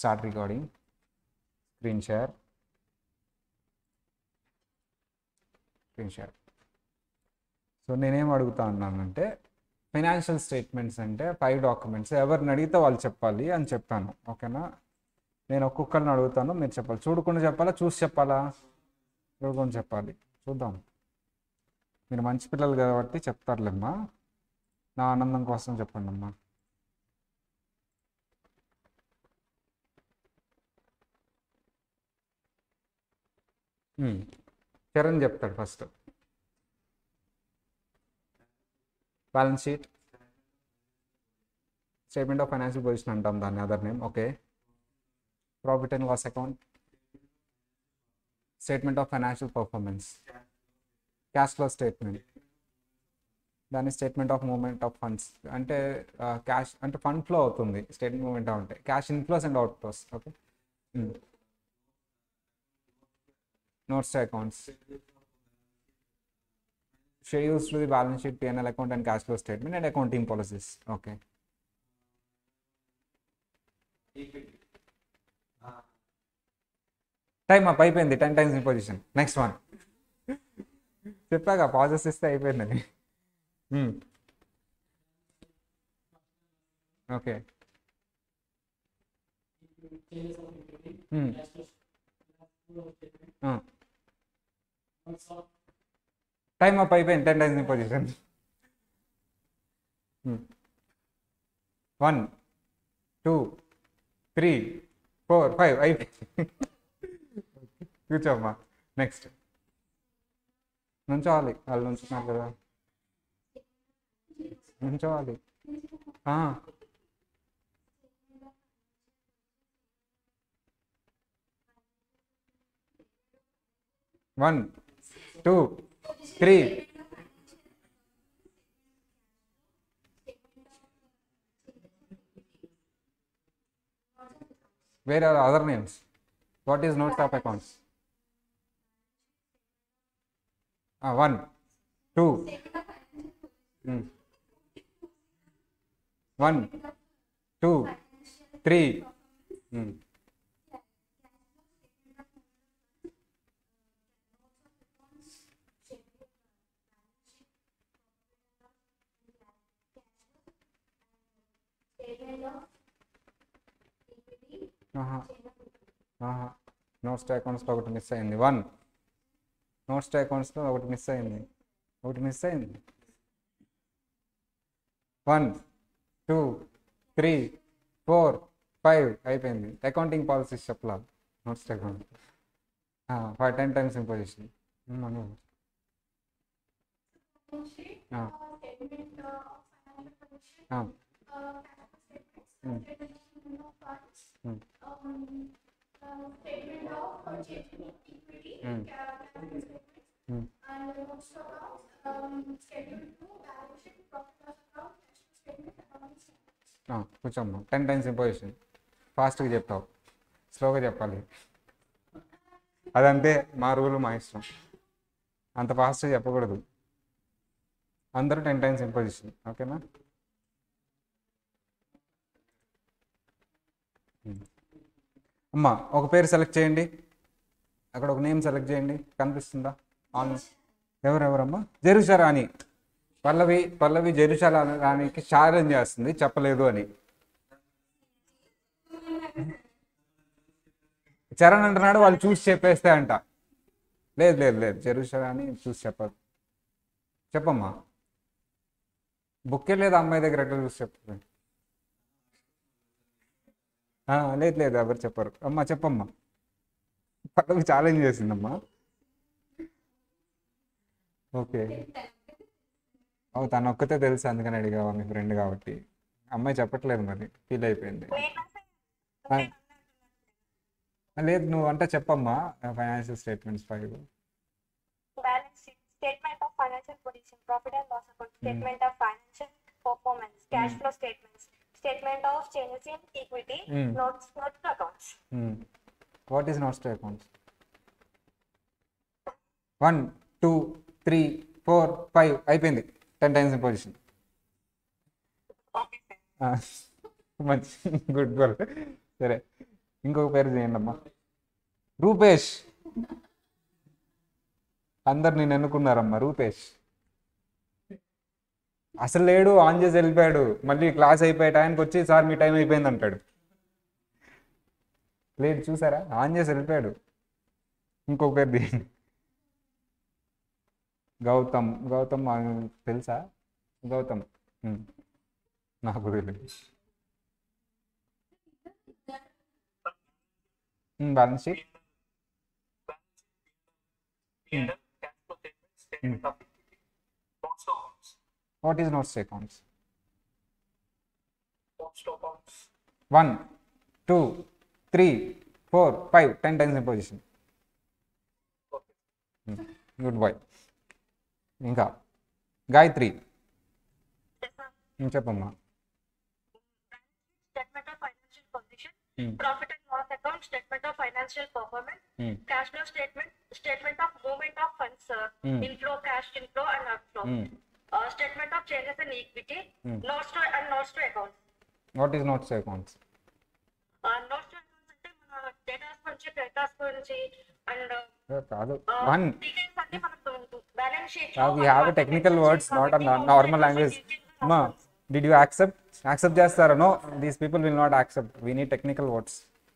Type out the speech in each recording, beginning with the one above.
Start recording, screen share. So నేనేం అడుగుతా ఉన్నానంటే ఫైనాన్షియల్ స్టేట్మెంట్స్ అంటే 5 డాక్యుమెంట్స్, ఎవరిని అడిగితే వాళ్ళు చెప్పాలి అని చెప్పాను. ఓకేనా? నేను ఒక్కొక్కరిని అడుగుతాను, మీరు చెప్పాలి. చూడకుండా చెప్పాలా, చూసి చెప్పాలా? చూడకుండా చెప్పాలి. చూద్దాం, మీరు మంచి పిల్లలు కాబట్టి చెప్తారులేమ్మా. నా ఆనందం కోసం చెప్పండి అమ్మా. చరణ్ చెప్తాడు first. Balance sheet, statement of financial position అంటాం దాన్ని, other name. Okay. Profit and loss account, statement of financial performance, cash flow statement, దాని statement of movement of funds, అంటే క్యాష్ అంటే ఫండ్ ఫ్లో అవుతుంది, స్టేట్మెంట్ మూవ్మెంట్ ఉంటాయి, cash inflows and outflows. Okay. Notes to accounts, schedules to the balance sheet, P&L account and cash flow statement, and accounting policies. Okay. Time up అయిపోయింది. 10 times in position. Next one. చెప్పాక pauses ఇస్తే అయిపోయిందని. Okay. Time up అయిపోయింది. 10 times in position. 1 2 3 4 5 అయిపోయింది. కూర్చోమ్మా. Next. నుంచోవాలి, వాళ్ళు నుంచున్నారు కదా, నుంచోవాలి. 1 2 3. Where are other names? What is notes of accounts? 1 2 1 2 3. Notes to అకౌంట్స్లో ఒకటి మిస్ అయింది. 1 నోట్స్ టు అకౌంట్స్లో ఒకటి మిస్ అయింది. 1 2 3 4 5 అయిపోయింది. అకౌంటింగ్ పాలసీస్ చెప్పలా, notes to account 10 times in position. కూర్చోమ్మా. 10 times in position. ఫాస్ట్గా చెప్తావు, స్లోగా చెప్పాలి. అదంతే, మా రూలు, మా ఇష్టం. అంత ఫాస్ట్గా చెప్పకూడదు. అందరూ 10 times in position. ఓకేనా? అమ్మా ఒక పేరు సెలెక్ట్ చేయండి. అక్కడ ఒక నేమ్ సెలెక్ట్ చేయండి, కనిపిస్తుందా? ఎవరెవరమ్మా? జెరుషా రాణి. పల్లవి జెరుషా రాణికి ఛాలెంజ్ చేస్తుంది, చెప్పలేదు అని. చరణ్ అంటున్నాడు వాళ్ళు చూసి చెప్పేస్తే అంట. లేదు లేదు లేదు, జెరుషా రాణి చూసి చెప్పదు. చెప్పమ్మా. బుక్కే లేదు అమ్మాయి దగ్గర, ఎట్లా చూసి చెప్పదు? లేదు లేదు, ఎవరు చెప్పరు. అమ్మా చెప్పమ్మా. పల్లవి ఛాలెంజ్ చేసిందమ్మా. ఓకే. తను ఒక్కతే తెలుసు, అందుకని అడిగావా, మీ ఫ్రెండ్ కాబట్టి. అమ్మాయి చెప్పట్లేదు, మరి ఫీల్ అయిపోయింది. లేదు, నువ్వు అంటే చెప్పమ్మా. Financial statements 5. Balance sheet, statement of financial position, profit and loss account, statement of financial performance, cash flow statements, statement of changes in equity, notes to accounts. What is notes to accounts? 1 2 3 4 5 అయిపోయింది. 10 times in position. మంచి good goal. సరే, ఇంకొక పేరు చేయండి అమ్మా. రూపేష్. అందరు నేను ఎన్నుకున్నారమ్మా. రూపేష్ అసలు లేడు, ఆన్ చేసి వెళ్ళిపోయాడు. మళ్ళీ క్లాస్ అయిపోయే టైంకి వచ్చి సార్ మీ టైం అయిపోయింది అంటాడు. లేడు, చూసారా, ఆన్ చేసి వెళ్ళిపోయాడు. ఇంకొక పేరు తీయండి. గౌతమ్. గౌతమ్ తెలుసా? గౌతమ్ నాకు తెలియదు. Balance sheet. What is notes accounts? 1 2 3 4 5 10 times imposition. Good boy. ఇంకా గాయత్రి. చెప్పమ్మా. Statement of financial position, profit and loss account, statement of financial performance, cash flow statement, statement of movement of funds, inflow, cash inflow and outflow, statement of changes in equity, notes to accounts. What is notes accounts? Notes to accounts అంటే మన datas నుంచి creditors గురించి and కాదు, one details అన్ని మనకు balance sheet we have a technical words, not a normal language. Ma, did you accept చేస్తారా? No, these people will not accept. We need technical words,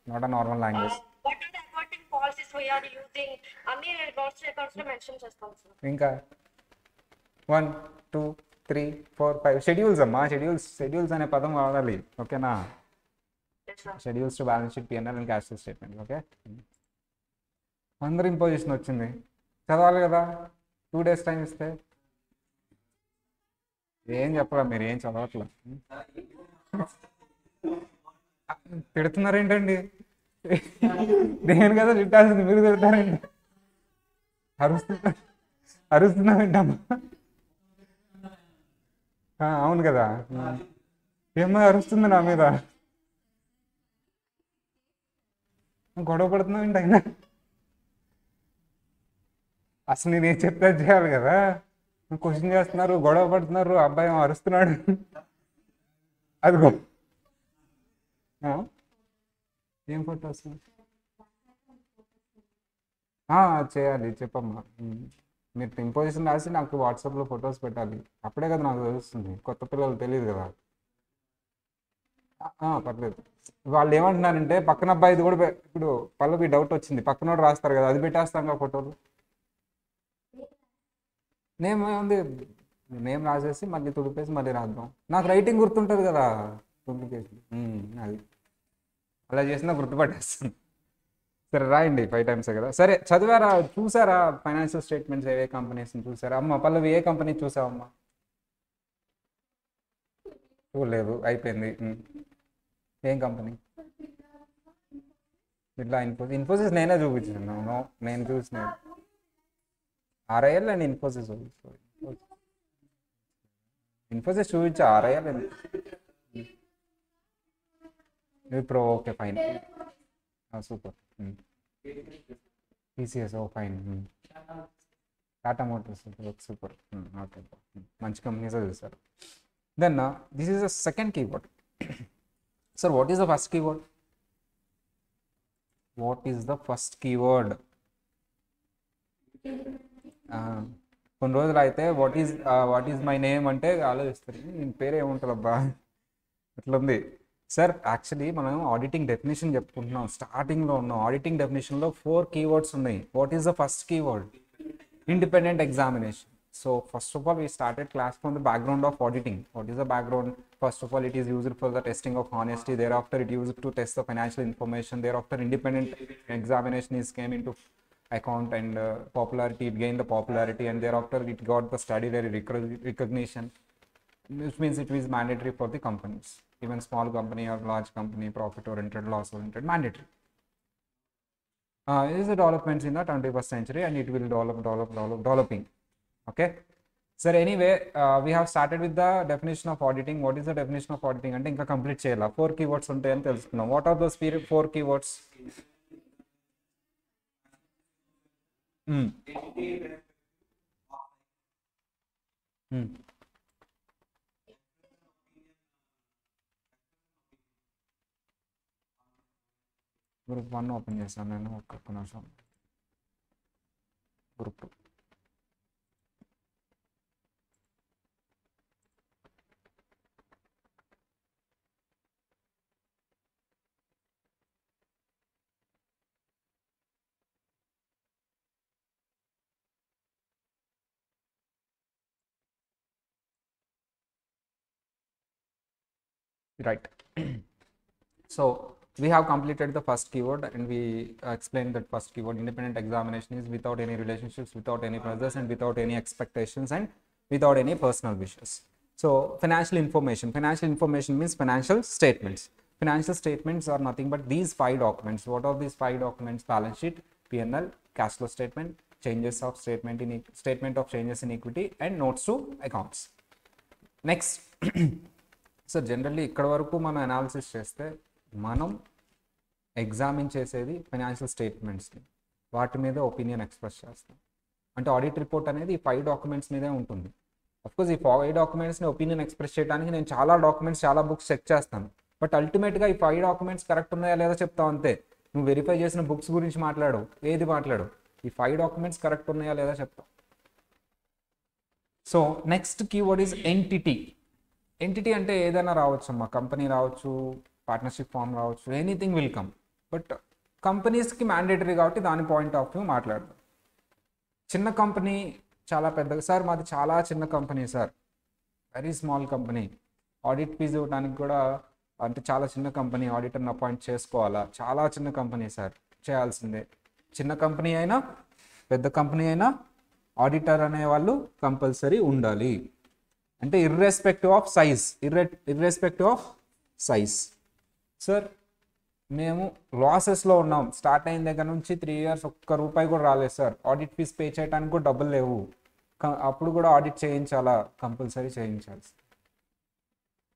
not a normal language. what are the accounting policies we are using అన్ని notes to accounts లో mention చేస్తాం sir. ఇంకా 1 2 3 4 5 schedules అమ్మా. Schedules అనే పదం వాడాలి, ఓకేనా? Schedules to balance sheet, PNL and cash flow statement. Okay, అందరూ ఇంపోజిషన్ వచ్చింది, చదవాలి కదా. 2 days టైం ఇస్తే ఏం చెప్పరా, మీరు ఏం చదవట్లేదు. తిడుతున్నారేంటండి? నేను కదా తిట్టాల్సింది, మీరు తిడతారండి. అరుస్తున్నావేంటమ్మా? అవును కదా, ఏమో అరుస్తుంది నా మీద. గొడవ పడుతున్నావేంటి అయినా? అసలు నేనేం చెప్తే చేయాలి కదా. క్వశ్చన్ చేస్తున్నారు, గొడవ పడుతున్నారు, అబ్బాయి ఏమో అరుస్తున్నాడు. అది ఏం ఫోటో వస్తుంది? చేయాలి, చెప్పమ్మా. మీరు ఇంపోజిషన్ రాసి నాకు వాట్సాప్లో ఫొటోస్ పెట్టాలి, అప్పుడే కదా నాకు తెలుస్తుంది. కొత్త పిల్లలు తెలియదు కదా. పర్లేదు. వాళ్ళు ఏమంటున్నారంటే పక్కన అబ్బాయిది కూడా ఇప్పుడు పల్లవి డౌట్ వచ్చింది, పక్కన రాస్తారు కదా, అది పెట్టేస్తాం కదా ఫోటోలు. నేమ్ ఉంది, నేమ్ రాసేసి మళ్ళీ తుడిపేసి మళ్ళీ రాద్దాం. నాకు రైటింగ్ గుర్తుంటుంది కదా, డూప్లికేషన్. అది అలా చేసినా గుర్తుపట్టేస్తాను. సరే రాయండి, 5 times కదా. సరే చదివారా, చూసారా ఫైనాన్షియల్ స్టేట్మెంట్స్ ఏ కంపెనీస్ని చూసారా? అమ్మ పల్లవి ఏ కంపెనీ చూసావమ్మా? చూడలేదు, అయిపోయింది. ఏం కంపెనీ? ఇట్లా ఇన్ఫోసిస్ నేనే చూపించాను. నేను చూసిన RIL అండ్ ఇన్ఫోసిస్ చూపించా. RIL Wipro, okay fine, super. TCS, oh fine. Tata Motors, super. Okay, మంచి కంపెనీస్ చూసారు. Then this is the second keyword. Sir, what is the first keyword? What is the first keyword? కొన్ని రోజులు అయితే వాట్ ఈజ్ మై నేమ్ అంటే ఆలోచిస్తారు, నేను పేరు ఏముంటుంది అబ్బా, అట్లా ఉంది. సార్ యాక్చువల్లీ మనం ఆడిటింగ్ డెఫినేషన్ చెప్పుకుంటున్నాం, స్టార్టింగ్లో ఉన్నాం. ఆడిటింగ్ డెఫినేషన్లో 4 keywords ఉన్నాయి. What is the first keyword? Independent examination. So first of all, we started class from the background of auditing. What is the background? First of all, it is used for the testing of honesty. Thereafter, it used to test the financial information. Thereafter, independent examination is came into account, and popularity, it gained the popularity, and thereafter it got the statutory recognition, which means it is mandatory for the companies, even small company or large company, profit oriented, loss oriented, mandatory. It is the developments in the 21st century, and it will developing. Okay, sir, anyway, we have started with the definition of auditing. What is the definition of auditing ante inka complete cheyala. 4 keywords untayani telusukunnam. What are those 4 keywords? Group 1 open చేశాను నేను, ఒక్క నిమిషం. Group 2. Right. So we have completed the first keyword and we explained that first keyword. Independent examination is without any relationships, without any pressures, and without any expectations, and without any personal wishes. So financial information. Financial information means financial statements. Financial statements are nothing but these 5 documents. What are these 5 documents? Balance sheet, P&L, cash flow statement, changes of statement of changes in equity, and notes to accounts. Next. So generally ఇక్కడ వరకు మనం analysis చేస్తే మనం examine చేసేది financial స్టేట్మెంట్స్ని, వాటి మీద opinion express చేస్తాం. అంటే ఆడిట్ రిపోర్ట్ అనేది ఈ 5 డాక్యుమెంట్స్ మీదే ఉంటుంది. అఫ్కోర్స్ ఈ 5 డాక్యుమెంట్స్ని ఒపీనియన్ ఎక్స్ప్రెస్ చేయడానికి నేను చాలా డాక్యుమెంట్స్, చాలా బుక్స్ చెక్ చేస్తాను. బట్ అల్టిమేట్గా ఈ 5 డాక్యుమెంట్స్ కరెక్ట్ ఉన్నాయా లేదా చెప్తావు అంతే. నువ్వు వెరిఫై చేసిన బుక్స్ గురించి మాట్లాడు, ఏది మాట్లాడు, ఈ 5 డాక్యుమెంట్స్ కరెక్ట్ ఉన్నాయా లేదా చెప్తావు. So next keyword is entity. Entity అంటే ఏదైనా రావచ్చు అమ్మా, కంపెనీ రావచ్చు, పార్ట్నర్షిప్ ఫామ్ రావచ్చు, ఎనీథింగ్ విల్ కమ్. బట్ కంపెనీస్కి మ్యాండేటరీ కాబట్టి దాని పాయింట్ ఆఫ్ వ్యూ మాట్లాడదాం. చిన్న కంపెనీ, చాలా పెద్దగా, సార్ మాది చాలా చిన్న company sir, very small company, audit fee ఇవ్వడానికి కూడా అంటే చాలా చిన్న కంపెనీ, ఆడిటర్ని అపాయింట్ చేసుకోవాలా, చాలా చిన్న కంపెనీ సార్, చేయాల్సిందే. చిన్న కంపెనీ అయినా పెద్ద కంపెనీ అయినా ఆడిటర్ అనేవాళ్ళు కంపల్సరీ ఉండాలి. అంటే ఇర్రెస్పెక్టివ్ ఆఫ్ సైజ్. సార్ మేము లాసెస్లో ఉన్నాం, స్టార్ట్ అయిన దగ్గర నుంచి 3 years ఒక్క రూపాయి కూడా రాలేదు సార్, ఆడిట్ ఫీజ్ పే చేయడానికి కూడా డబ్బులు లేవు, అప్పుడు కూడా ఆడిట్ చేయించాలా? కంపల్సరీ చేయించాలి.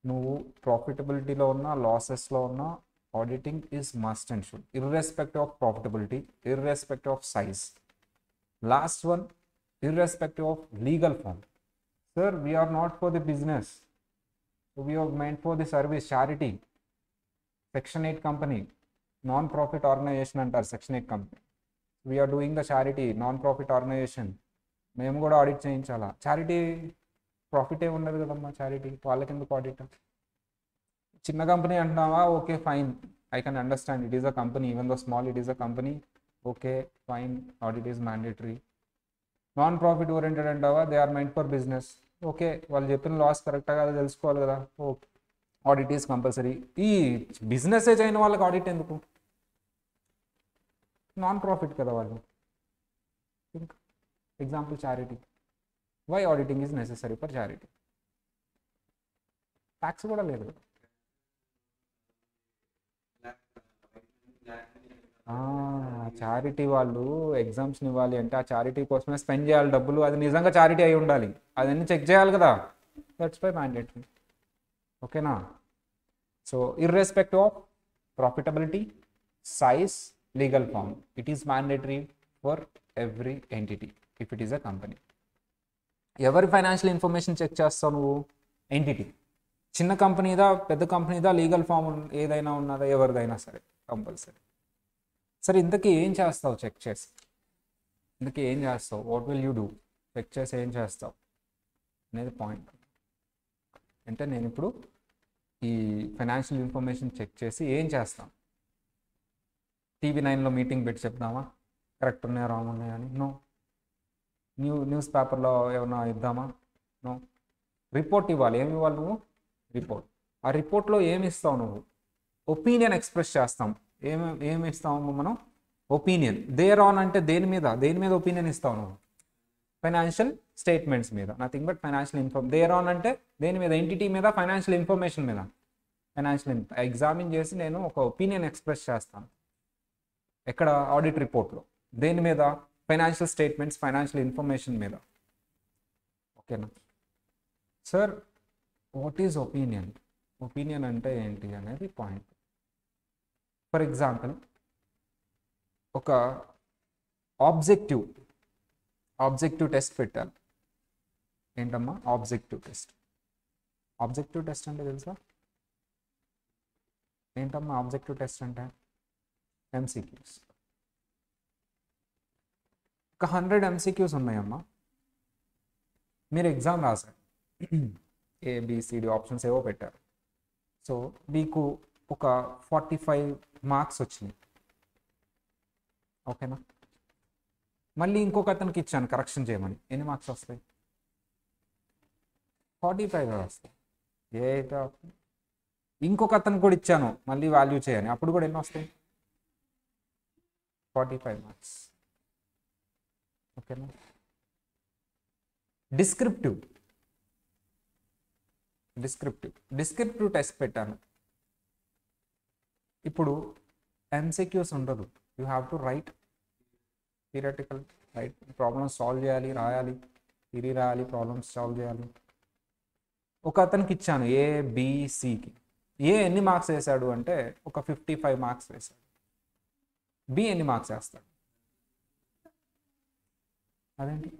నువ్వు ప్రాఫిటబిలిటీలో ఉన్నా లాసెస్లో ఉన్నా auditing is must and should, irrespective of profitability, irrespective of size. Last one, irrespective of legal form. Sir, we are not for the business. We are meant for the service, charity. Section 8 company, non-profit organization antar Section 8 company. We are doing the charity, non-profit organization. మేము కూడా audit చేయించాలా? Charity profit ఏ ఉండదు కదమ్మా, charity వాళ్ళకి ఎందుకు audit? చిన్న company అంటున్నావా? Okay fine, I can understand, it is a company, even though small it is a company, okay fine, audit is mandatory. Non profit oriented అంటావా? They are mind for business, okay వాళ్ళు చెప్పిన loss కరెక్టా కదా తెలుసుకోవాలి కదా, okay audit is compulsory. ఈ business చేయని వాళ్ళకి ఆడిట్ ఎందుకు? నాన్ ప్రాఫిట్ కదా వాళ్ళు. Example charity, why auditing is necessary for charity? Tax కూడా లేదు కదా. చారిటీ వాళ్ళు ఎగ్జామ్స్ని ఇవ్వాలి అంటే ఆ చారిటీ కోసమే స్పెండ్ చేయాలి డబ్బులు, అది నిజంగా చారిటీ అయి ఉండాలి, అదన్నీ చెక్ చేయాలి కదా. That's why mandatory. ఓకేనా? So irrespective of profitability, size, legal form, it is mandatory for every entity if it is a company. ఎవరి ఫైనాన్షియల్ ఇన్ఫర్మేషన్ చెక్ చేస్తావు నువ్వు? ఎంటిటీ. చిన్న కంపెనీదా పెద్ద కంపెనీదా లీగల్ ఫామ్ ఏదైనా ఉన్నదా, ఎవరిదైనా సరే కంపల్సరీ. సరే ఇంతకీ ఏం చేస్తావు చెక్ చేసి? ఇంతకీ ఏం చేస్తావు? What will you do? Check చేసి ఏం చేస్తావు అనేది పాయింట్. అంటే నేను ఇప్పుడు ఈ ఫైనాన్షియల్ ఇన్ఫర్మేషన్ చెక్ చేసి ఏం చేస్తాం? టీవీ 9లో మీటింగ్ పెట్టి చెప్దామా కరెక్ట్ ఉన్నాయా రాంగ్ ఉన్నాయా అని? నో. న్యూస్ పేపర్లో ఏమన్నా ఇద్దామా? నో. రిపోర్ట్ ఇవ్వాలి. ఏమి ఇవ్వాలి నువ్వు? రిపోర్ట్. ఆ రిపోర్ట్లో ఏమి ఇస్తావు నువ్వు? ఒపీనియన్ ఎక్స్ప్రెస్ చేస్తాం. ఏమి ఇస్తాము మనం? ఒపీనియన్. దేర్ ఆన్ అంటే దేని మీద ఒపీనియన్ ఇస్తావు నువ్వు? ఫైనాన్షియల్ స్టేట్మెంట్స్ మీద, nothing but financial there on అంటే దేని మీద? ఎంటిటీ మీద, ఫైనాన్షియల్ ఇన్ఫర్మేషన్ మీద. ఎగ్జామిన్ చేసి నేను ఒక ఒపీనియన్ ఎక్స్ప్రెస్ చేస్తాను. ఎక్కడ? ఆడిట్ రిపోర్ట్లో. దేని మీద? ఫైనాన్షియల్ స్టేట్మెంట్స్, ఫైనాన్షియల్ ఇన్ఫర్మేషన్ మీద. ఓకేనా sir? What is opinion? Opinion అంటే ఏంటి అనేది పాయింట్. ఫర్ ఎగ్జాంపుల్, ఒక ఆబ్జెక్టివ్ టెస్ట్ పెట్టాలి. ఏంటమ్మా ఆబ్జెక్టివ్ టెస్ట్? ఆబ్జెక్టివ్ టెస్ట్ అంటే తెలుసా? ఏంటమ్మా ఆబ్జెక్టివ్ టెస్ట్ అంటే? ఎంసీక్యూస్. ఒక 100 ఎంసీక్యూస్ ఉన్నాయమ్మా. మీరు ఎగ్జామ్ రాశారు, ఏబిసిడి ఆప్షన్స్ ఏవో పెట్టారు. సో మీకు ఒక 45 మార్క్స్ వచ్చినాయి, ఓకేనా. మళ్ళీ ఇంకొక అతనికి ఇచ్చాను కరెక్షన్ చేయమని, ఎన్ని మార్క్స్ వస్తాయి? 45 వస్తాయి. ఏదో ఇంకొక అతనికి కూడా ఇచ్చాను మళ్ళీ వాల్యూ చేయని, అప్పుడు కూడా ఎన్ని వస్తాయి? 45 మార్క్స్, ఓకేనా. డిస్క్రిప్టివ్ టెస్ట్ పెట్టాను. ఇప్పుడు ఎంసీక్యూస్ ఉండదు, you have to right theoretical, right, problems solve చేయాలి, రాయాలి, థియరీ రాయాలి, ప్రాబ్లమ్స్ సాల్వ్ చేయాలి. ఒక అతనికి ఇచ్చాను ఏబిసికి. ఏ ఎన్ని మార్క్స్ వేశాడు అంటే ఒక 55 మార్క్స్ వేశాడు. బి ఎన్ని మార్క్స్ వేస్తాడు? అదేంటి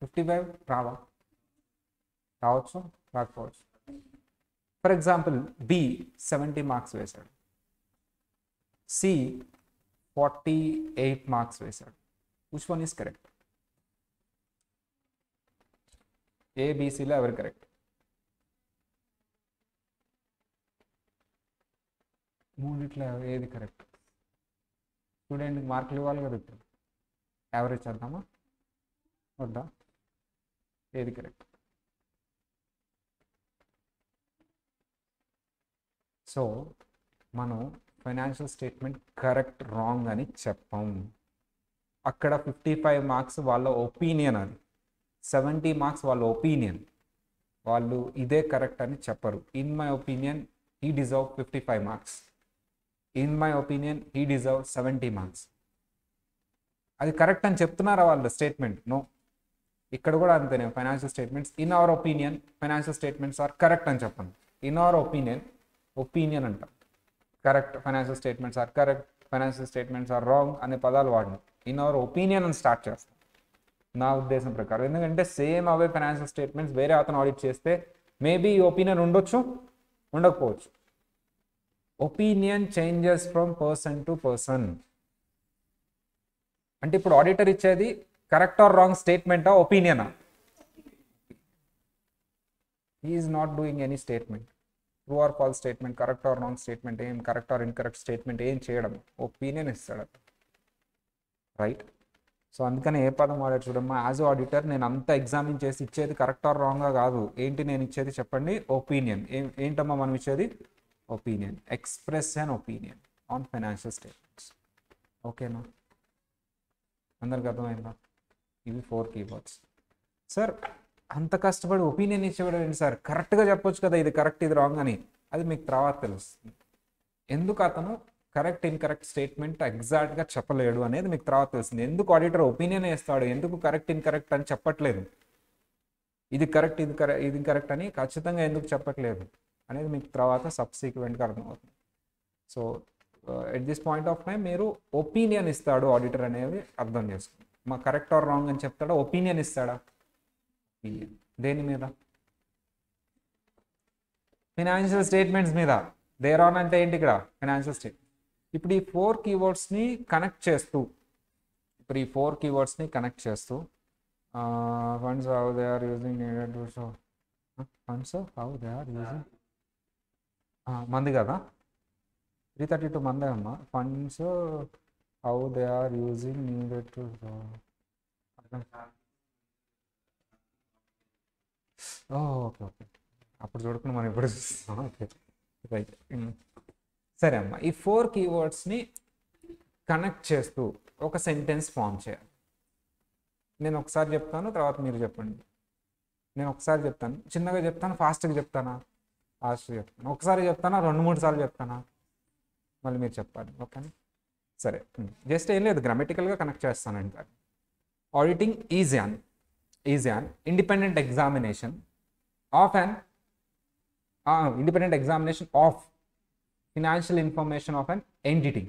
55 రావా? రావచ్చు, రాకపోవచ్చు. ఫర్ ఎగ్జాంపుల్ బి 70 మార్క్స్ వేశాడు, సి 48 మార్క్స్ వేశాడు. Which one is correct? ఏబిసిలో ఎవరు కరెక్ట్? మూడిట్లో ఏది కరెక్ట్? స్టూడెంట్కి మార్కులు ఇవ్వాలి కదా, ఇప్పుడు యావరేజ్ చేద్దామా వద్దా? ఏది కరెక్ట్? సో మనం ఫైనాన్షియల్ స్టేట్మెంట్ కరెక్ట్ రాంగ్ అని చెప్పం. అక్కడ 55 మార్క్స్ వాళ్ళ ఒపీనియన్, అది 70 మార్క్స్ వాళ్ళ ఒపీనియన్. వాళ్ళు ఇదే కరెక్ట్ అని చెప్పరు. In my opinion he deserve 55 marks, in my opinion he deserve 70 marks. అది కరెక్ట్ అని చెప్తున్నారా వాళ్ళ స్టేట్మెంట్? నో. ఇక్కడ కూడా అంతేనే, financial statements in our opinion financial statements are correct అని చెప్పండి. ఇన్ అవర్ ఒపీనియన్ అంట, correct, financial statements are correct, financial statements are wrong అనే పదాలు వాడిని. ఇన్ అవర్ ఒపీనియన్ అని స్టార్ట్ చేస్తాం నా ఉద్దేశం ప్రకారం. ఎందుకంటే సేమ్ అవే ఫైనాన్షియల్ స్టేట్మెంట్స్ వేరే అతను ఆడిట్ చేస్తే మేబీ ఈ ఒపీనియన్ ఉండొచ్చు, ఉండకపోవచ్చు. Opinion changes from person to person. అంటే ఇప్పుడు ఆడిటర్ ఇచ్చేది కరెక్ట్ ఆర్ రాంగ్ స్టేట్మెంటా, ఒపీనియనా? He is not doing any statement, true or false statement, correct or wrong statement, ఏం కరెక్ట్ ఆర్ ఇన్కరెక్ట్ స్టేట్మెంట్ ఏం చేయడం, ఒపీనియన్ ఇస్తాడు, రైట్. సో అందుకని ఏ పదం వాడాడు చూడమ్మా. యాజ్ ఆడిటర్ నేను అంతా ఎగ్జామిన్ చేసి ఇచ్చేది కరెక్ట్ ఆర్ రాంగ్గా కాదు. ఏంటి నేను ఇచ్చేది చెప్పండి? ఒపీనియన్. ఏంటమ్మా మనం ఇచ్చేది? Opinion. Express an opinion on financial statements. ఓకేనా, అందరికి అర్థమైందా? ఇవి 4 కీవర్డ్స్. సార్ అంత కష్టపడి ఒపీనియన్ ఇచ్చేవాడు ఏంటి సార్? కరెక్ట్గా చెప్పొచ్చు కదా ఇది కరెక్ట్ ఇది రాంగ్ అని. అది మీకు తర్వాత తెలుస్తుంది. ఎందుకు అతను కరెక్ట్ ఇన్కరెక్ట్ స్టేట్మెంట్ ఎగ్జాక్ట్గా చెప్పలేడు అనేది మీకు తర్వాత తెలుస్తుంది. ఎందుకు ఆడిటర్ ఒపీనియన్ వేస్తాడు, ఎందుకు కరెక్ట్ ఇన్కరెక్ట్ అని చెప్పట్లేదు, ఇది కరెక్ట్ ఇది కరెక్ట్ అని ఖచ్చితంగా ఎందుకు చెప్పట్లేదు అనేది మీకు తర్వాత సబ్సిక్వెంట్గా అర్థమవుతుంది. So at this point of time మీరు ఒపీనియన్ ఇస్తాడు ఆడిటర్ అనేది అర్థం చేసుకోండి. మా కరెక్ట్ ఆర్ రాంగ్ అని చెప్తాడా, ఒపీనియన్ ఇస్తాడా? దేని మీద? ఫైనాన్షియల్ స్టేట్మెంట్స్ మీద. దేర్ ఆన్ అంటే ఏంటి ఇక్కడ? Financial statement. ఇప్పుడు ఈ 4 కీవర్డ్స్ని కనెక్ట్ చేస్తూ funds how they are using needed to show, funds how they are using, మంది కదా 332 మందే అమ్మా. Funds how they are using needed to show. Okay అప్పుడు చూడకుండా మనం ఇప్పుడు చూస్తాం. ఓకే రైట్, సరే అమ్మా. ఈ 4 కీవర్డ్స్ని కనెక్ట్ చేస్తూ ఒక సెంటెన్స్ ఫామ్ చేయాలి. నేను ఒకసారి చెప్తాను, తర్వాత మీరు చెప్పండి. నేను ఒకసారి చెప్తాను, చిన్నగా చెప్తాను, ఫాస్ట్గా చెప్తానా? ఫాస్ట్గా చెప్తాను. ఒకసారి చెప్తానా, 2-3 సార్లు చెప్తానా? మళ్ళీ మీరు చెప్పాలి, ఓకేనా? సరే, జస్ట్ ఏం లేదు, గ్రామటికల్గా కనెక్ట్ చేస్తానండి. Auditing is an independent examination of financial information of an entity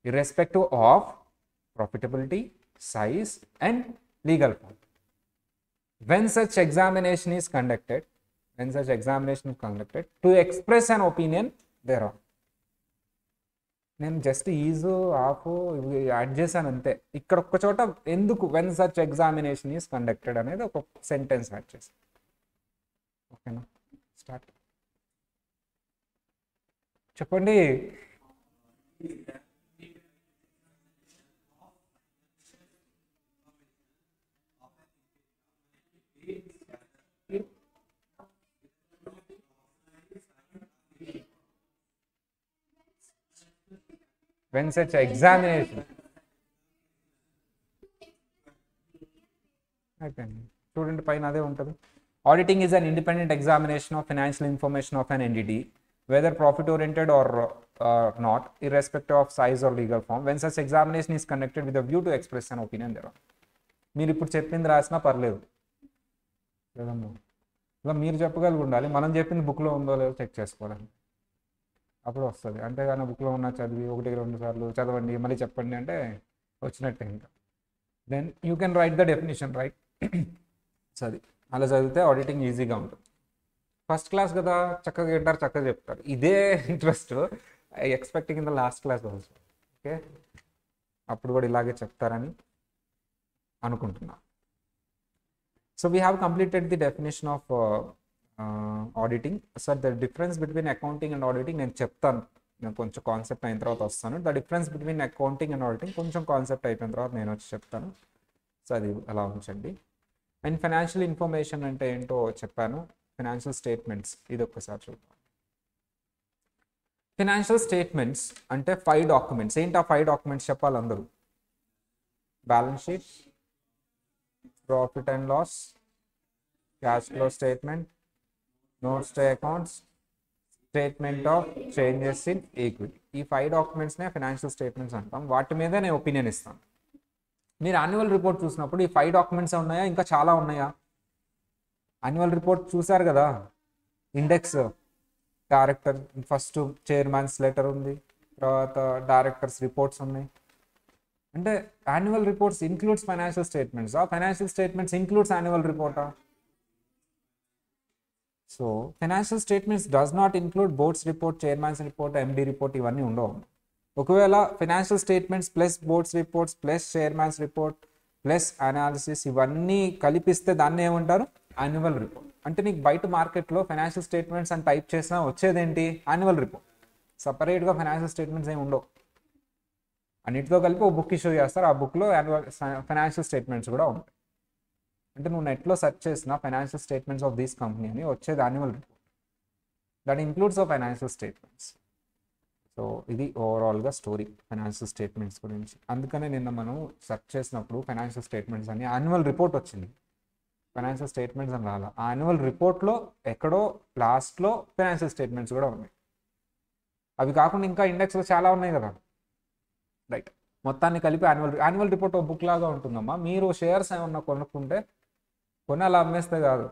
irrespective of profitability, size and legal form. When such examination is conducted to express an opinion thereon. నేను జస్ట్ ఈజు ఆఫ్ ఇవి add చేశాను అంతే. ఇక్కడ ఒక్క చోట ఎందుకు when such examination is conducted అనేది ఒక సెంటెన్స్ యాడ్ చేశాను. ఓకేనా, స్టార్ట్ చెప్పండి. వెన్ సచ్ ఎగ్జామినేషన్ అయిపోయింది. చూడండి పైన అదే ఉంటుంది. Auditing is an independent examination of financial information of an entity whether profit oriented or not, irrespective of size or legal form, when such examination is conducted with a view to express an opinion thereon. మీరు ఇప్పుడు చెప్పింది రాసినా పర్లేదు లేదమ్మా, ఇలా మీరు చెప్పగలిగి ఉండాలి. మనం చెప్పింది బుక్లో ఉందో లేదో చెక్ చేసుకోవాలని, అప్పుడు వస్తుంది. అంతేగాని బుక్లో ఉన్న చదివి 1-2 సార్లు చదవండి మళ్ళీ చెప్పండి అంటే వచ్చినట్టే ఇంకా. Then you can write the definition right. అది అలా చదివితే ఆడిటింగ్ ఈజీగా ఉంటుంది. ఫస్ట్ క్లాస్ కదా, చక్కగా వింటారు, చక్కగా చెప్తారు. ఇదే interest I expecting in the last class also. Okay, అప్పుడు కూడా ఇలాగే చెప్తారని అనుకుంటున్నా. So we have completed the definition of auditing. Sir the difference between accounting and auditing నేను చెప్తాను, నేను కొంచెం కాన్సెప్ట్ అయిన తర్వాత వస్తాను. The difference between accounting and auditing కొంచెం కాన్సెప్ట్ అయిపోయిన తర్వాత నేను వచ్చి చెప్తాను. సో అది అలా ఉంచండి. అండ్ ఫైనాన్షియల్ ఇన్ఫర్మేషన్ అంటే ఏంటో చెప్పాను. ఫైనాన్షియల్ స్టేట్మెంట్స్ ఇది ఒక్కసారి చూద్దాం. ఫైనాన్షియల్ స్టేట్మెంట్స్ అంటే 5 డాక్యుమెంట్స్. ఏంటి ఆ 5 డాక్యుమెంట్స్ చెప్పాలి అందరూ? Balance sheet, profit and loss, cash flow statement, notes to accounts, statement of changes in equity. ఈ 5 డాక్యుమెంట్స్నే ఫైనాన్షియల్ స్టేట్మెంట్స్ అంటాం. వాటి మీద నేను ఒపీనియన్ ఇస్తాను. మీరు యాన్యువల్ రిపోర్ట్ చూసినప్పుడు ఈ 5 డాక్యుమెంట్స్ ఉన్నాయా, ఇంకా చాలా ఉన్నాయా? యాన్యువల్ రిపోర్ట్ చూసారు కదా, index, director first chairman's letter ఉంది, తర్వాత డైరెక్టర్స్ రిపోర్ట్స్ ఉన్నాయి. అంటే annual reports includes financial statements. ఆ ఫైనాన్షియల్ స్టేట్మెంట్స్ ఇంక్లూడ్స్ యాన్యువల్ రిపోర్టా? So financial statements does not include board's report, chairman's report, MD report, ఇవన్నీ ఉండవు. ఒకవేళ financial statements plus board's reports plus chairman's report plus analysis ఇవన్నీ కలిపిస్తే దాన్ని ఏమంటారు? Annual report. అంటే నీకు బయట మార్కెట్లో ఫైనాన్షియల్ స్టేట్మెంట్స్ అని టైప్ చేసినా వచ్చేదేంటి? Annual report. సపరేట్గా ఫైనాన్షియల్ స్టేట్మెంట్స్ ఏమి ఉండవు. అన్నిటితో కలిపి ఒక బుక్ ఇష్యూ చేస్తారు. ఆ బుక్లో యాన్యువల్ ఫైనాన్షియల్ స్టేట్మెంట్స్ కూడా ఉంటాయి. అంటే నువ్వు నెట్లో సెర్చ్ చేసిన financial statements of this company అని వచ్చేది annual report. That includes of financial statements. So ఇది ఓవరాల్గా స్టోరీ ఫైనాన్షియల్ స్టేట్మెంట్స్ గురించి. అందుకనే నిన్న మనం సెర్చ్ చేసినప్పుడు ఫైనాన్షియల్ స్టేట్మెంట్స్ అని యాన్యువల్ రిపోర్ట్ వచ్చింది, ఫైనాన్షియల్ స్టేట్మెంట్స్ అని రాలా. ఆ యాన్యువల్ రిపోర్ట్లో ఎక్కడో లాస్ట్లో ఫైనాన్షియల్ స్టేట్మెంట్స్ కూడా ఉన్నాయి. అవి కాకుండా ఇంకా ఇండెక్స్లో చాలా ఉన్నాయి కదా. రైట్, మొత్తాన్ని కలిపి యాన్యువల్ రిపోర్ట్ ఒక బుక్ లాగా ఉంటుందమ్మా. మీరు షేర్స్ ఏమన్నా కొనుక్కుంటే కొని అలా అమ్మేస్తే కాదు,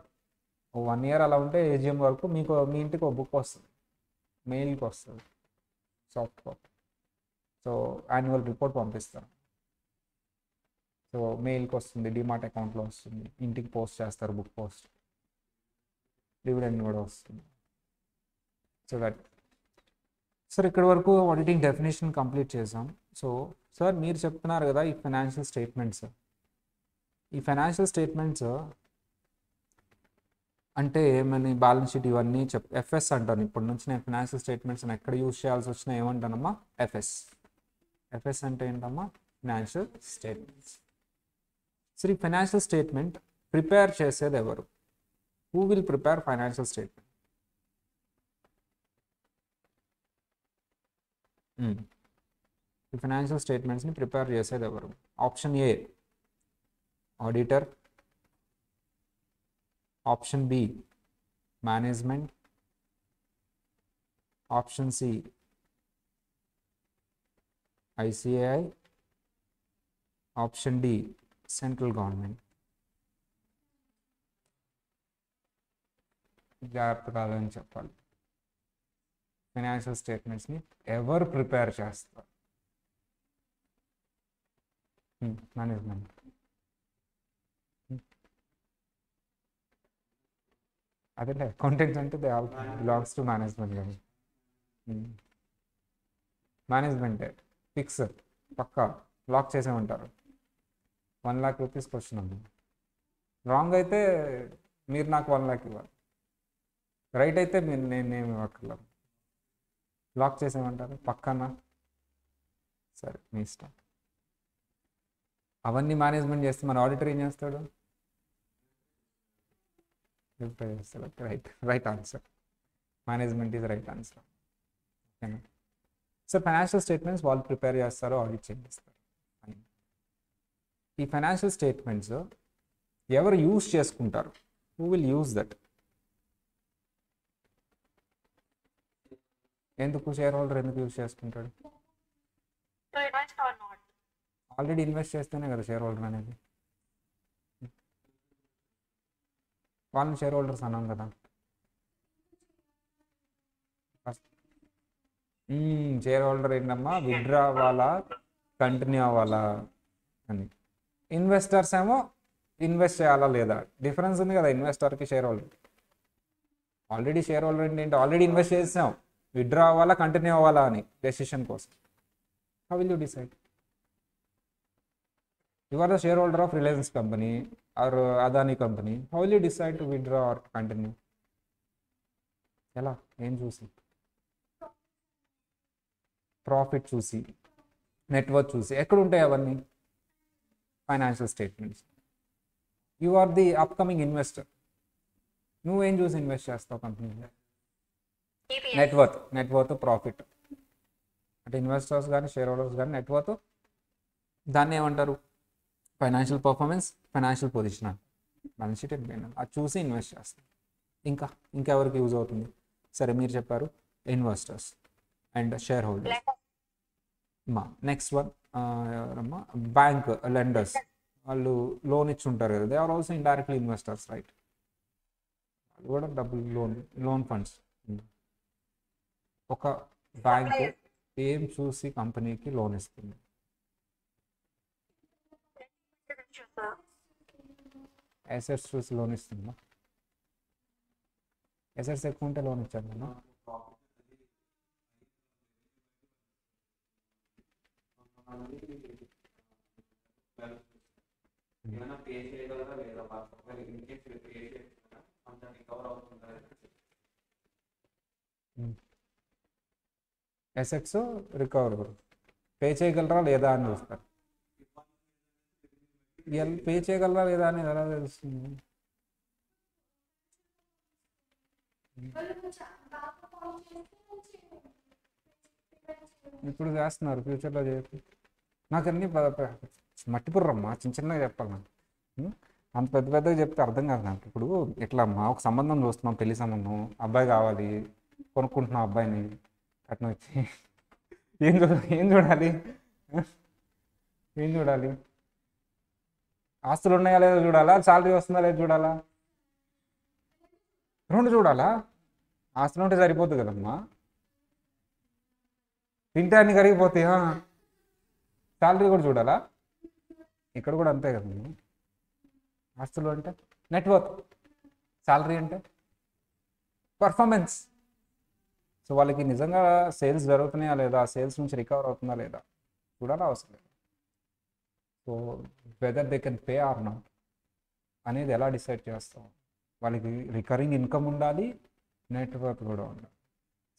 1 year అలా ఉంటే ఏజిఎం వరకు మీకు మీ ఇంటికి ఒక బుక్ వస్తుంది, మెయిల్కి వస్తుంది, soft copy. So annual report పంపిస్తారు. సో మెయిల్కి వస్తుంది, డిమార్ట్ అకౌంట్లో వస్తుంది, ఇంటికి పోస్ట్ చేస్తారు, బుక్ పోస్ట్, డివిడెండ్ కూడా వస్తుంది. సో దట్ సార్ ఇక్కడి వరకు ఆడిటింగ్ డెఫినేషన్ కంప్లీట్ చేసాం. సో సార్ మీరు చెప్తున్నారు కదా ఈ ఫైనాన్షియల్ స్టేట్మెంట్స్, ఈ ఫైనాన్షియల్ స్టేట్మెంట్స్ అంటే ఏమని, బ్యాలెన్స్ షీట్ ఇవన్నీ ఎఫ్ఎస్ అంటాను. ఇప్పటి నుంచి నేను ఫైనాన్షియల్ స్టేట్మెంట్స్ ఎక్కడ యూజ్ చేయాల్సి వచ్చినా ఏమంటానమ్మా? ఎఫ్ఎస్. ఎఫ్ఎస్ అంటే ఏంటమ్మా? Financial statements. సరే, ఫైనాన్షియల్ స్టేట్మెంట్ ప్రిపేర్ చేసేది ఎవరు? Who will prepare financial statement? ఈ ఫైనాన్షియల్ స్టేట్మెంట్స్ని ప్రిపేర్ చేసేది ఎవరు? Option A auditor, option B management, option C ICI, option D central government. జాగ్రత్త కాదని చెప్పాలి. ఫైనాన్షియల్ స్టేట్మెంట్స్ని ఎవరు ప్రిపేర్ చేస్తారు? మేనేజ్మెంట్. అదేలే, అకౌంటెంట్స్ అంటే they all belongs to management కానీ. మేనేజ్మెంటే ఫిక్స్ పక్కా లాక్ చేసే ఉంటారు. 1,00,000 రూపీస్ క్వశ్చన్ ఉంది. రాంగ్ అయితే మీరు నాకు 1,00,000 ఇవ్వాలి, రైట్ అయితే నేను ఇవ్వక్కర్లేదు. లాక్ చేసేమంటారు పక్కన. సరే మీ ఇష్టం. అవన్నీ మేనేజ్మెంట్ చేస్తే మన ఆడిటర్ ఏం చేస్తాడు? వెరిఫై చేస్తాడు. Right answer. Management is right answer. ఓకేనా? సో ఫైనాన్షియల్ స్టేట్మెంట్స్ వాళ్ళు ప్రిపేర్ చేస్తారు, ఆడిట్ చేస్తారు. ఈ ఫైనాన్షియల్ స్టేట్మెంట్స్ ఎవరు యూజ్ చేసుకుంటారు? Who will use that? ఎందుకు షేర్ హోల్డర్ ఎందుకు యూజ్ చేసుకుంటాడు? To invest or not? Already invest చేస్తేనే కదా షేర్ హోల్డర్ అనేది. వాళ్ళని షేర్ హోల్డర్స్ అన్నాం కదా. షేర్ హోల్డర్ ఏంటమ్మా, విత్డ్రా అవ్వాలా కంటిన్యూ అవ్వాలా అని. ఇన్వెస్టర్స్ ఏమో ఇన్వెస్ట్ చేయాలా లేదా. డిఫరెన్స్ ఉంది కదా ఇన్వెస్టర్కి share holder. Already share holder ఏంటి, ఆల్రెడీ ఇన్వెస్ట్ చేసాం, విత్డ్రా అవ్వాలా కంటిన్యూ అవ్వాలా అని డెసిషన్ కోసం. How will you decide? You are the share holder of Reliance company or Adani company. How will you decide to withdraw or continue? ఎలా? ఏం చూసి? Profit చూసి, నెట్వర్క్ చూసి. ఎక్కడ ఉంటాయి అవన్నీ? Financial statements. You are the upcoming investor. నువ్వేం చూసి ఇన్వెస్ట్ చేస్తావు కంపెనీలో? EPS. Net worth profit. అంటే ఇన్వెస్టర్స్ కానీ షేర్ హోల్డర్స్ కానీ నెట్వర్త్, దాన్ని ఏమంటారు? ఫైనాన్షియల్ పర్ఫార్మెన్స్, ఫైనాన్షియల్ పొజిషన్ అని. బ్యాలెన్స్ షీట్ అయిపోయింది, అది చూసి ఇన్వెస్ట్ చేస్తాం. ఇంకెవరికి యూజ్ అవుతుంది? సరే మీరు చెప్పారు investors and shareholders. Next one ఎవరమ్మా? Bank lenders. వాళ్ళు లోన్ ఇచ్చి ఉంటారు కదా, they are also indirectly investors, right? వాళ్ళు కూడా డబ్బులు లోన్ ఫండ్స్. ఒక బ్యాంక్ ఏం చూసి కంపెనీకి లోన్ ఇస్తుంది? అసెట్స్ చూసి లోన్ ఇస్తుందా? అసెట్స్ ఎక్కువ ఉంటే లోన్ ఇచ్చాను నేను. అసెట్స్ రికవర్ పే చేయగలరా లేదా అని చూస్తారు. పే చేయగలరా లేదా అని ఎలా తెలుస్తుంది? ఇప్పుడు చేస్తున్నారు, ఫ్యూచర్లో చేయకు. నాకు అన్నీ మట్టిపుర్రమ్మా, చిన్నగా చెప్పాలి నాకు. అంత పెద్దగా చెప్తే అర్థం కాదు నాకు. ఇప్పుడు ఎట్లా అమ్మా, ఒక సంబంధం చూస్తున్నాం, పెళ్లి సంబంధం, అబ్బాయి కావాలి, కొనుక్కుంటున్నాం అబ్బాయిని, కట్నం వచ్చి ఏం చూడాలి? ఏం చూడాలి? ఆస్తులు ఉన్నాయా లేదా చూడాలా, శాలరీ వస్తుందా లేదా చూడాలా? రెండు చూడాలా? ఆస్తులు ఉంటే సరిపోతుంది కదమ్మా, తింటే అన్ని కరిగిపోతాయి. శాలరీ కూడా చూడాలా? ఇక్కడ కూడా అంతే కదమ్మా. ఆస్తులు అంటే నెట్వర్క్, శాలరీ అంటే పర్ఫార్మెన్స్. సో వాళ్ళకి నిజంగా సేల్స్ జరుగుతున్నాయా లేదా, సేల్స్ నుంచి రికవర్ అవుతుందా లేదా చూడాలా, అవసరం లేదు. So whether they can pay or not అనేది ఎలా డిసైడ్ చేస్తాం? వాళ్ళకి రికరింగ్ ఇన్కమ్ ఉండాలి, నెట్వర్క్ కూడా ఉండాలి.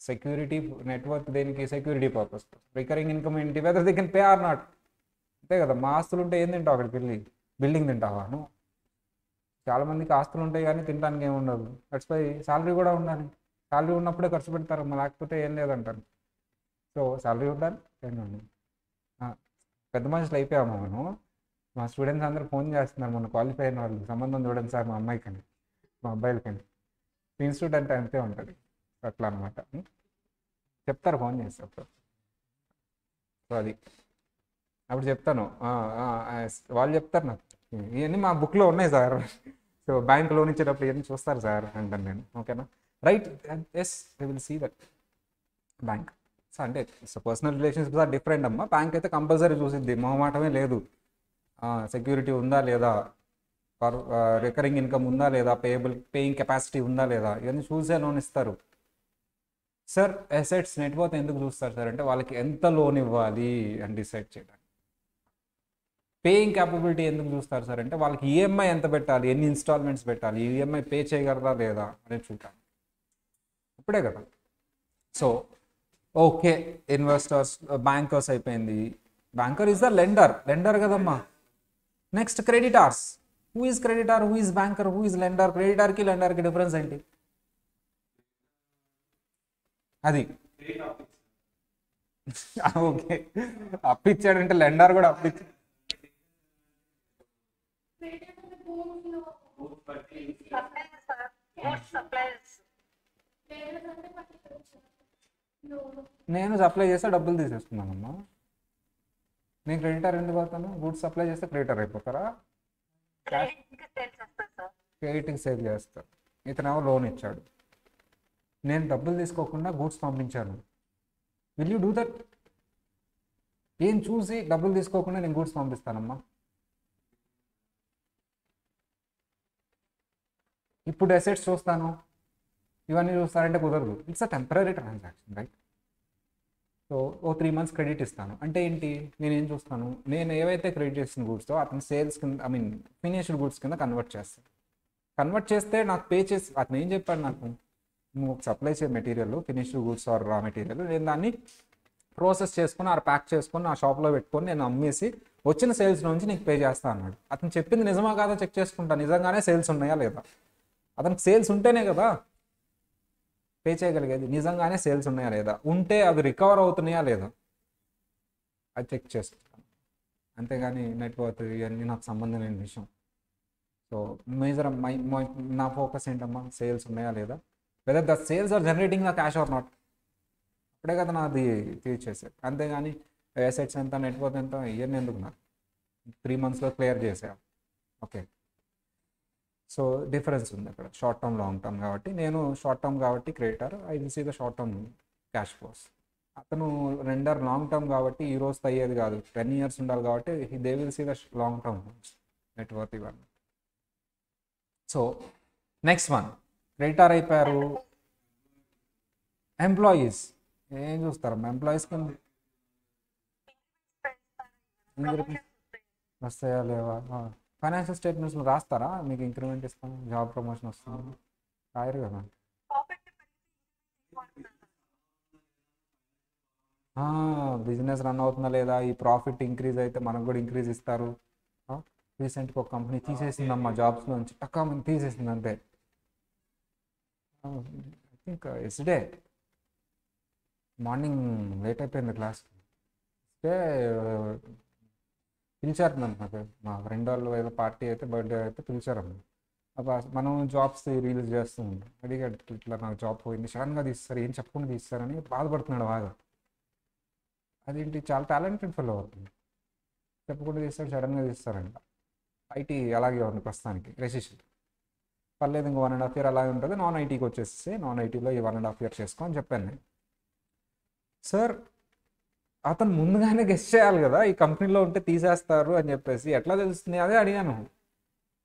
సెక్యూరిటీ నెట్వర్క్ దేనికి? Security purpose. రికరింగ్ ఇన్కమ్ ఏంటి? Whether they can pay or not. అంతే కదా. మా ఆస్తులు ఉంటే ఏం తింటావు అక్కడికి వెళ్ళి? బిల్డింగ్ తింటావా నువ్వు? చాలామందికి ఆస్తులు ఉంటాయి కానీ తినడానికి ఏమి ఉండదు. దట్స్ వై శాలరీ కూడా ఉండాలి. శాలరీ ఉన్నప్పుడే ఖర్చు పెడతారు, లేకపోతే ఏం లేదంటారు. సో శాలరీ ఉండాలి, ఉండాలి. పెద్ద మనుషులు అయిపోయాము మనం. మా స్టూడెంట్స్ అందరూ ఫోన్ చేస్తున్నారు, మొన్న క్వాలిఫై అయిన వాళ్ళు, సంబంధం చూడండి సార్ మా అమ్మాయికని, మా అబ్బాయిలకని. ఇన్స్టిట్యూట్ అంటే అంతే ఉంటుంది, అట్లా అనమాట. చెప్తారు, ఫోన్ చేస్తారు. సో అది అప్పుడు చెప్తాను, వాళ్ళు చెప్తారు నాకు, ఇవన్నీ మా బుక్లో ఉన్నాయి సార్. సో బ్యాంక్ లోన్ ఇచ్చేటప్పుడు ఇవన్నీ చూస్తారు సార్ అంటాను నేను. ఓకేనా, right? Yes, they will see that bank. So అంటే పర్సనల్ రిలేషన్షిప్స్ ఆర్ డిఫరెంట్ అమ్మా. బ్యాంక్ అయితే కంపల్సరీ చూసిద్ది, మొహమాటమే లేదు. సెక్యూరిటీ ఉందా లేదా, రికరింగ్ ఇన్కమ్ ఉందా లేదా, పేయింగ్ కెపాసిటీ ఉందా లేదా, ఇవన్నీ చూసే లోన్ ఇస్తారు. సార్ అసెట్స్ నెట్వర్త్ ఎందుకు చూస్తారు సార్ అంటే వాళ్ళకి ఎంత లోన్ ఇవ్వాలి అని డిసైడ్ చేయడానికి. పేయింగ్ క్యాపబిలిటీ ఎందుకు చూస్తారు సార్ అంటే వాళ్ళకి ఈఎంఐ ఎంత పెట్టాలి, ఎన్ని ఇన్స్టాల్మెంట్స్ పెట్టాలి, ఈఎంఐ పే చేయగలరా లేదా అనేది చూడాలి. అప్పుడే కదా. సో ఓకే, ఇన్వెస్టర్స్ బ్యాంకర్స్ అయిపోయింది. బ్యాంకర్ ఈజ్ ద లెండర్ కదమ్మా. Next creditors. Who is creditor, who is banker, who is lender? క్రెడిటార్కి లెండర్కి డిఫరెన్స్ ఏంటి? అది ఓకే, అప్పిచ్చాడంటే లెండర్ కూడా అప్పిచ్చి Suppliers, sir. Goods suppliers. నేను సప్లై చేస్తే డబ్బులు తీసేసుకున్నానమ్మా. నేను క్రెడిటర్ ఎందుకు అవుతాను? గూడ్స్ సప్లై చేస్తే క్రెడిటర్ అయిపోతారా? Credit కి sales వస్తారు, sir. క్రెడిట్కి సేల్ చేస్తారు. ఇతనేమో లోన్ ఇచ్చాడు, నేను డబ్బులు తీసుకోకుండా గూడ్స్ పంపించాను. Will you do that? ఏం చూసి డబ్బులు తీసుకోకుండా నేను గూడ్స్ పంపిస్తానమ్మా? ఇప్పుడు అసెట్స్ చూస్తాను, ఇవన్నీ చూస్తారంటే కుదరదు. It's a temporary transaction, right? So ఓ 3 months క్రెడిట్ ఇస్తాను అంటే ఏంటి? నేను ఏం చూస్తాను, నేను ఏవైతే క్రెడిట్ చేసిన గూడ్స్తో అతను సేల్స్ కింద, ఐ మీన్ ఫినిష్డ్ గూడ్స్ కింద కన్వర్ట్ చేస్తాను. కన్వర్ట్ చేస్తే నాకు పే చేసి, అతను ఏం చెప్పాడు నాకు, నువ్వు సప్లై చేసే material finished goods or raw material, నేను దాన్ని ప్రాసెస్ చేసుకుని ఆర్ ప్యాక్ చేసుకొని నా షాప్లో పెట్టుకొని నేను అమ్మేసి వచ్చిన సేల్స్ నుంచి నీకు పే చేస్తా అన్నాడు. అతను చెప్పింది నిజమా కాదా చెక్ చేసుకుంటా, నిజంగానే సేల్స్ ఉన్నాయా లేదా. అతనికి సేల్స్ ఉంటేనే కదా పే చేయగలిగేది. నిజంగానే సేల్స్ ఉన్నాయా లేదా, ఉంటే అవి రికవర్ అవుతున్నాయా లేదా, అది చెక్ చేస్తాను. అంతేగాని నెట్వర్క్ ఇవన్నీ నాకు సంబంధం లేని విషయం. సో మేజర్ నా ఫోకస్ ఏంటమ్మా, సేల్స్ ఉన్నాయా లేదా, whether the sales are generating the cash or not. అప్పుడే కదా నాది తీర్చేసారు. అంతేగాని అసెట్స్ ఎంత, నెట్వర్క్ ఎంత, ఇవన్నీ ఎందుకు నాకు 3 monthsలో క్లియర్ చేసాను. ఓకే, సో డిఫరెన్స్ ఉంది అక్కడ. షార్ట్ టర్మ్, లాంగ్ టర్మ్ కాబట్టి నేను షార్ట్ టర్మ్ కాబట్టి creditor, I will see the short term cash flows. అతను రెండర్ లాంగ్ టర్మ్ కాబట్టి ఈ రోజు అయ్యేది కాదు, 10 years ఉండాలి కాబట్టి they will see the long term network ఇవన్నీ. సో నెక్స్ట్ వన్, క్రెడిటర్ అయిపోయారు. ఎంప్లాయీస్ ఏం చూస్తారమ్మా? ఎంప్లాయీస్ కింద వస్తాయా లేవా? ఫైనాన్షియల్ స్టేట్మెంట్స్ రాస్తారా? మీకు ఇంక్రిమెంట్ ఇస్తాను, జాబ్ ప్రమోషన్ వస్తుంది, రాయరు కదా. బిజినెస్ రన్ అవుతుందా లేదా, ఈ ప్రాఫిట్ ఇంక్రీజ్ అయితే మనకు కూడా ఇంక్రీజ్ ఇస్తారు. రీసెంట్గా ఒక కంపెనీ తీసేసిందమ్మా జాబ్స్ నుంచి, టక్కా మంది తీసేసింది అంతే. ఐ థింక్ ఎస్డే మార్నింగ్ లేట్ అయిపోయింది క్లాస్. పిలిచారు నన్ను, నాకు మా ఫ్రెండ్ వాళ్ళు ఏదో పార్టీ అయితే బర్త్డే అయితే పిలిచారమ్మ. అప్పుడు మనం జాబ్స్ రిలీజ్ చేస్తూ ఉంటాం. అడిగాడు, ఇట్లా నాకు జాబ్ పోయింది, సడన్గా తీస్తారు, ఏం చెప్పకుండా తీస్తారని బాధపడుతున్నాడు బాగా. అదేంటి, చాలా టాలెంటెడ్ ఫెలో అవుతుంది, చెప్పకుండా తీస్తాడు, సడన్గా తీస్తారంట. ఐటీ అలాగే ఉంది ప్రస్తుతానికి, రెసిషన్ పర్లేదు, ఇంకో 1.5 year అలాగే ఉంటుంది. నాన్ ఐటీకి వచ్చేసి నాన్ ఐటీలో ఈ 1.5 year చేసుకో అని చెప్పాను నేను. సార్ అతను ముందుగానే గెస్ట్ చేయాలి కదా, ఈ కంపెనీలో ఉంటే తీసేస్తారు అని చెప్పేసి, ఎట్లా తెలుస్తుంది? అదే అడిగాను.